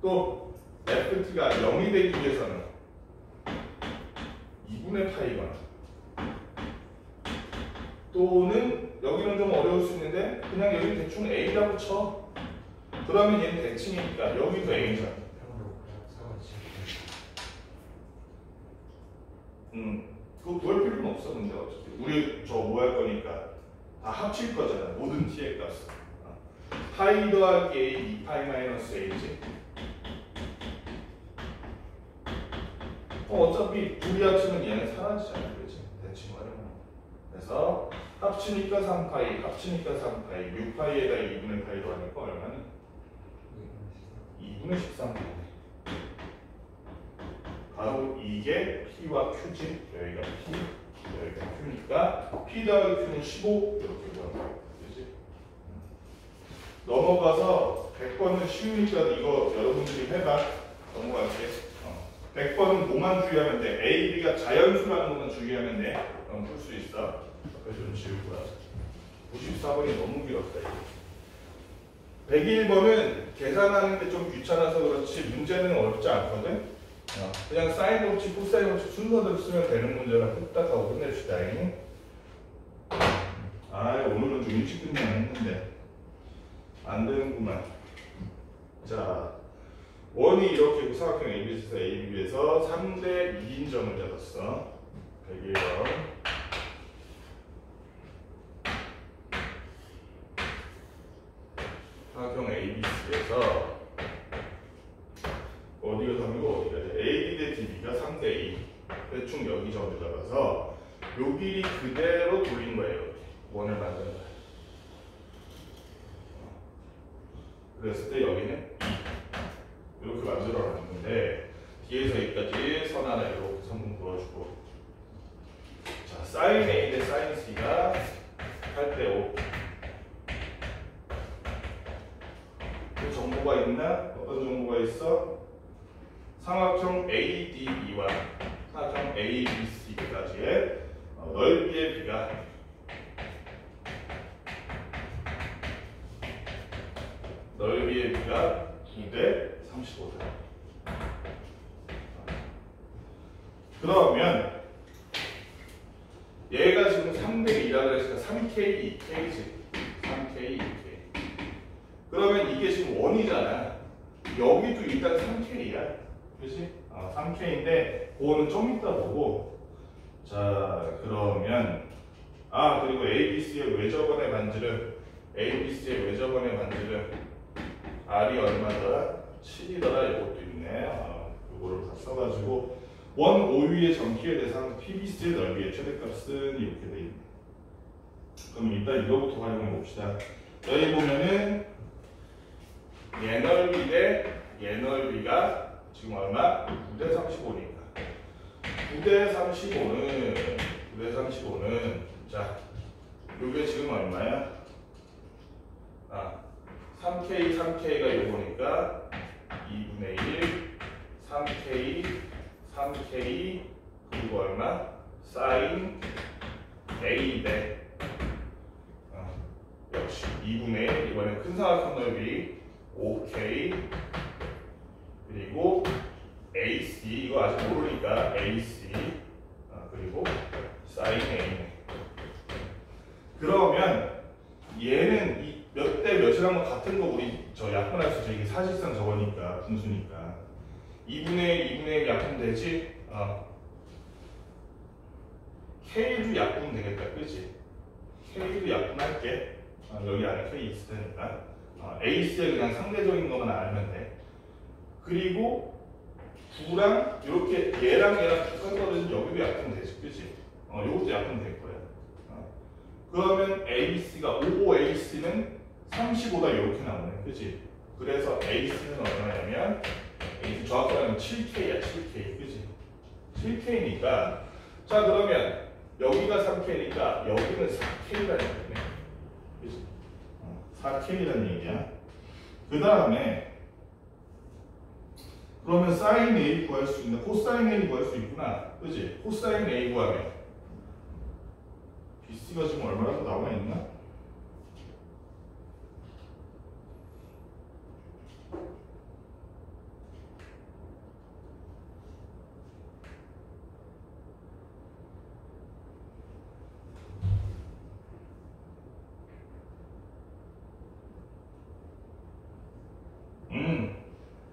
또 FT가 0이 되기 위해서는 2분의 파이거나 또는 여기는 좀 어려울 수 있는데 그냥 여기 대충 A라고 쳐. 그러면 얘는 대칭이니까 여기도 A잖아. 그거 구할 필요는 없어. 근데 어차피 우리 저 뭐 할 거니까 다 합칠 거잖아. 모든 t의 값을. 파이 더하기 a 2파이 마이너스 a지. 어차피 둘이 합치면 얘는 사라지잖아. 그렇지? 대칭하려면. 그래서 합치니까 3파이, 합치니까 3파이, 6파이에다 2분의 파이 더하니까 얼마니? 2분의 13파이. 바로 이게 P와 Q지. 여기가 P, 여기가 Q니까 P 더하기 Q는 15 이렇게 구하면 되지. 넘어가서 100번은 쉬우니까 이거 여러분들이 해봐. 넘어갈게. 100번은 뭐만 주의하면 돼? A, B가 자연수라는 것만 주의하면 돼. 그럼 풀 수 있어. 그래서 좀 지울 거야. 94번이 너무 길었다. 101번은 계산하는데 좀 귀찮아서 그렇지 문제는 어렵지 않거든. 그냥 사인 법칙, 코사인 법칙 순서대로 쓰면 되는 문제라 후딱 하고 끝냅시다. 오늘은 좀 일찍 끝내야 했는데 안 되는구만. 자, 원이 이렇게 삼각형 ABC에서 AB에서 3대 2인 점을 잡았어. 101번. 삼각형 ABC에서 어디가 3이고 어디가 돼? AB 대 DB가 3대 2. 대충 여기 점을 잡아서 요 길이 그대로 돌린 거예요. 원을 만든 거야. 그랬을 때 여기는 2. 이렇게 만들어 놨는데 뒤에서 여기까지 선 하나 이렇게 선분 그어주고 자, 사인 A 대 사인 C가 8대 5. 그 정보가 있나? 어떤 정보가 있어? 삼각형 ADB와 삼각형 ABC까지의 넓이의 비가 넓이의 비가 2대 35다. 그러면 얘가 지금 3대 2라고 했으니까 3K, 2K지. 3K, 2K. 그러면 이게 지금 원이잖아. 여기도 일단 3K야. 그치? 3K인데 그거는 좀 이따 보고 자 그러면 그리고 ABC의 외접원의 반지름 ABC의 외접원의 반지름 R이 얼마더라? 7이더라. 이것도 있네. 이거를 다 써가지고 원 오유의 점피의 대상 PBC의 넓이의 최대값은 이렇게 돼 있네. 그럼 일단 이거부터 활용해 봅시다. 여기 보면은 얘 넓이 대 얘 넓이가 지금 얼마? 9대 35니까 9대 35는 자 요게 지금 얼마야? 3K가 요거니까 2분의 1 3K 그리고 얼마? 사인 A 대 역시 2분의 1 이번엔 큰 사각형 넓이 5K 그리고 AC 이거 아직 모르니까 AC 그리고 사인 A네. 그러면 얘는 이 몇 대 몇이랑 뭐 같은 거 우리 저 약분할 수 있죠. 이게 사실상 저거니까 분수니까 2분의 1 약분 되지? K도 약분 되겠다, 그치? K도 약분할게. 여기 안에 K 있을 테니까 AC의 그냥 상대적인 것만 알면 돼. 그리고 9랑 이렇게 얘랑 똑같은 거는 여기도 약분 되지, 그치? 요것도 약분 될 거야. 그러면 AC가 55AC는 35다 이렇게 나오네, 그치? 그래서 AC는 얼마냐면 AC 정확히 하면 7K야, 7K, 그치? 7K니까 자 그러면 여기가 3K니까 여기는 4K라는 얘기네, 그치? 4K라는 얘기야. 그 다음에 그러면 사인 A 구할 수 있나? 코사인 A 구할 수 있구나, 그치? 코사인 A 구하면 BC가 지금 얼마라고 나와 있나?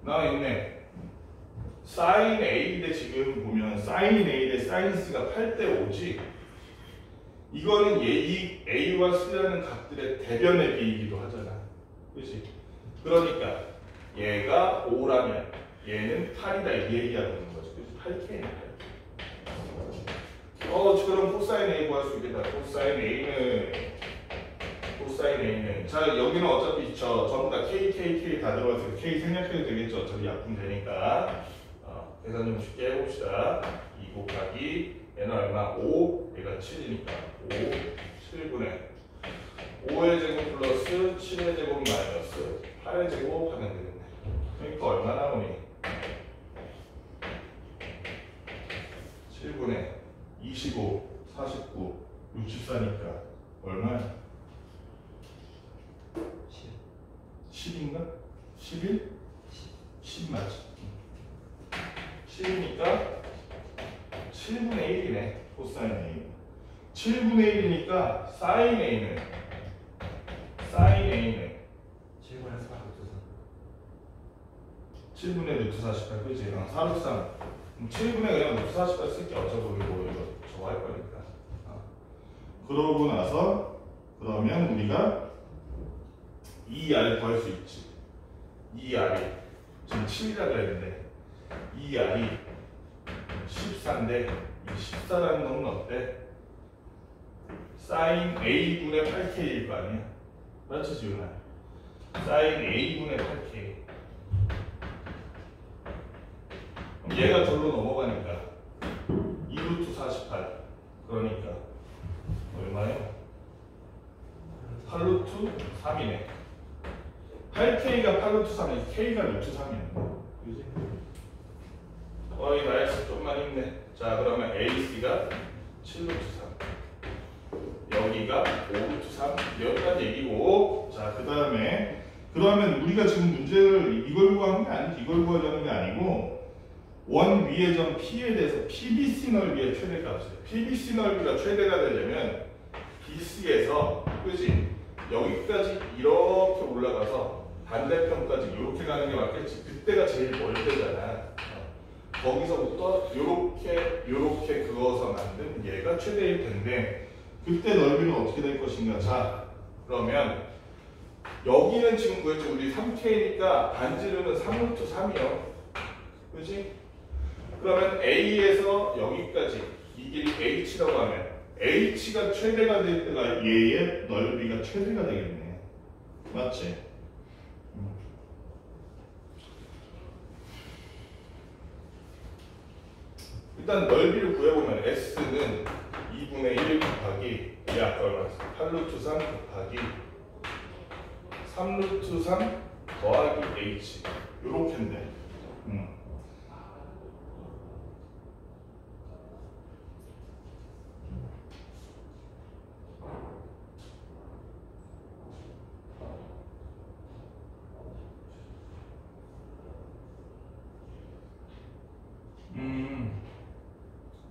나와 있네. 사인 A 대 지금 보면 사인 A 대 사인 C가 8대 5지. 이거는 이 A와 C라는 값들의 대변의 비이기도 하잖아. 그렇지? 그러니까 얘가 5라면 얘는 8이다 이 얘기하는 거지. 그렇지? 8K네. 8K. 그럼 코사인 A 구할 수 있겠다. 코사인 A는 자 여기는 어차피 전부 다 K 다 들어가서 K 생략해도 되겠죠. 어차피 약분 되니까. 계산 좀 쉽게 해봅시다. 2 곱하기 얘는 얼마? 5 얘가 7이니까 5 7분의 5의 제곱 플러스 7의 제곱 마이너스 8의 제곱 하면 되겠네. 그러니까 얼마 나오니? 7분의 25 49 64니까 얼마야? 10인가? 11? 10 맞지? 10이니까 7분의 1이네. 코사인 A 7분의 1이니까 사인 A는 7분의 4 7분의 루트 48 그치? 4루트 3 7분의 그냥 루트 48 쓸게. 어차피 우리 뭐 이거 저거 할 거니까. 그러고 나서 그러면 우리가 2R을 구할 수 있지. 2R이 지금 7이라고 했는데 2R이 14인데 이 14라는 놈은 어때? 사인 A분의 8K일 거 아니야? 맞지 지훈아? 사인 A분의 8K. 그럼 얘가 절로 넘어가니까 2루트 48 그러니까 얼마요? 8루트 3이네. 8K가 8루트 3이지 K가 루트 3이네. 그지? 나이스 좀만 힘내. 자 그러면 AC가 7루트 3 여기가 5루트 3 여기까지 얘기고. 자 그 다음에 그러면 우리가 지금 문제를 이걸 구하는 게 아니지. 이걸 구하려는 게 아니고 원 위의 점 P에 대해서 PBC 넓이의 최대값이에요. PBC 넓이가 최대가 되려면 BC에서 그지 여기까지 이렇게 올라가서 반대편까지 이렇게 가는 게 맞겠지. 그때가 제일 멀 때잖아. 거기서부터 요렇게 그어서 만든 얘가 최대일 텐데 그때 넓이는 어떻게 될 것인가. 자 그러면 여기는 지금 구했죠. 우리 3K니까 반지름은 3루트 3이요. 그지? 그러면 A에서 여기까지 이 길이 H라고 하면 H가 최대가 될 때가 얘의 넓이가 최대가 되겠네. 맞지? 일단 넓이를 구해보면 S는 2분의 1 곱하기 아까 얼마였어? 8루트 3 곱하기 3루트 3 더하기 H 요렇게인데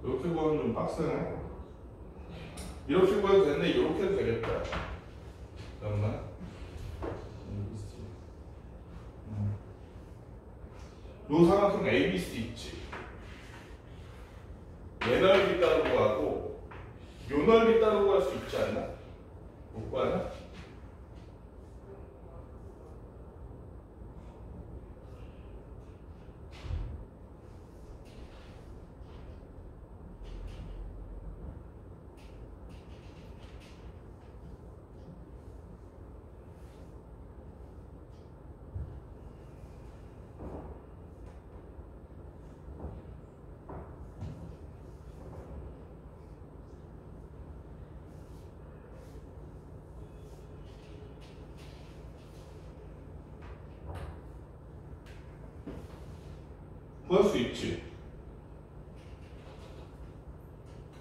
이렇게 보면 좀 빡세네. 이렇게 보여도 되는데 이렇게 해도 되겠다. 잠깐만. 요 삼각형 ABC 있지. 얘 넓이 따르고 하고 요 넓이 따르고 할 수 있지 않나? 못 구하나? 구할 수 있지.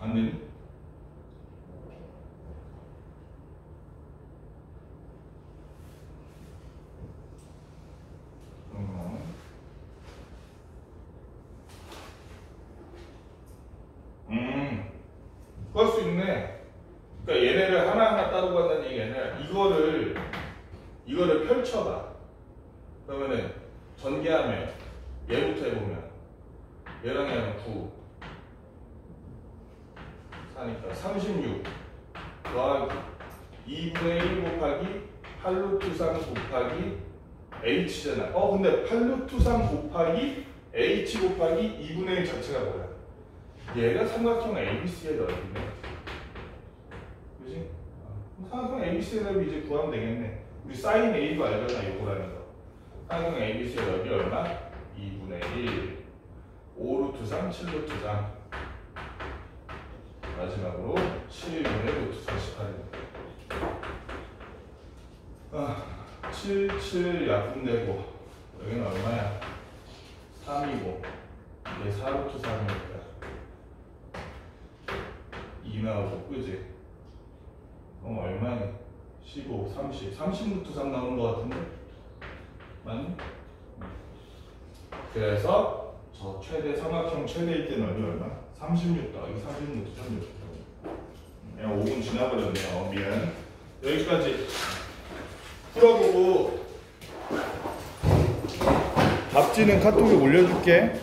안 되니? 구할 수 있네. 그러니까 얘네를 하나하나 따로 간다는 얘기가 아니라 이거를 펼쳐봐. 그러면은 전개하면 얘부터 해보면 얘랑 얘랑 9 사니까 36 더하기 2분의 1 곱하기 8루트 3 곱하기 h잖아. 근데 8루트 3 곱하기 h 곱하기 2분의 1 자체가 뭐야? 얘가 삼각형 ABC의 넓이네. 그지? 삼각형 ABC의 넓이 이제 구하면 되겠네. 우리 사인 A도 알잖아, 요거라는 거. 삼각형 ABC의 넓이 얼마? 2분의 1 5루트 3, 7루트 3 마지막으로 7분의 루트 48입니다. 7, 7 약분되고 여기는 얼마야? 3이고 이게 4루트 3이니까 2 나오고 그지? 얼마니? 15, 30, 30루트 3 나오는 것 같은데? 맞니? 그래서 저 최대 삼각형 최대일 때는 얼마? 36 더하기 36, 36. 그냥 5분 지나버렸네요. 미안. 여기까지 풀어보고 답지는 카톡에 올려줄게.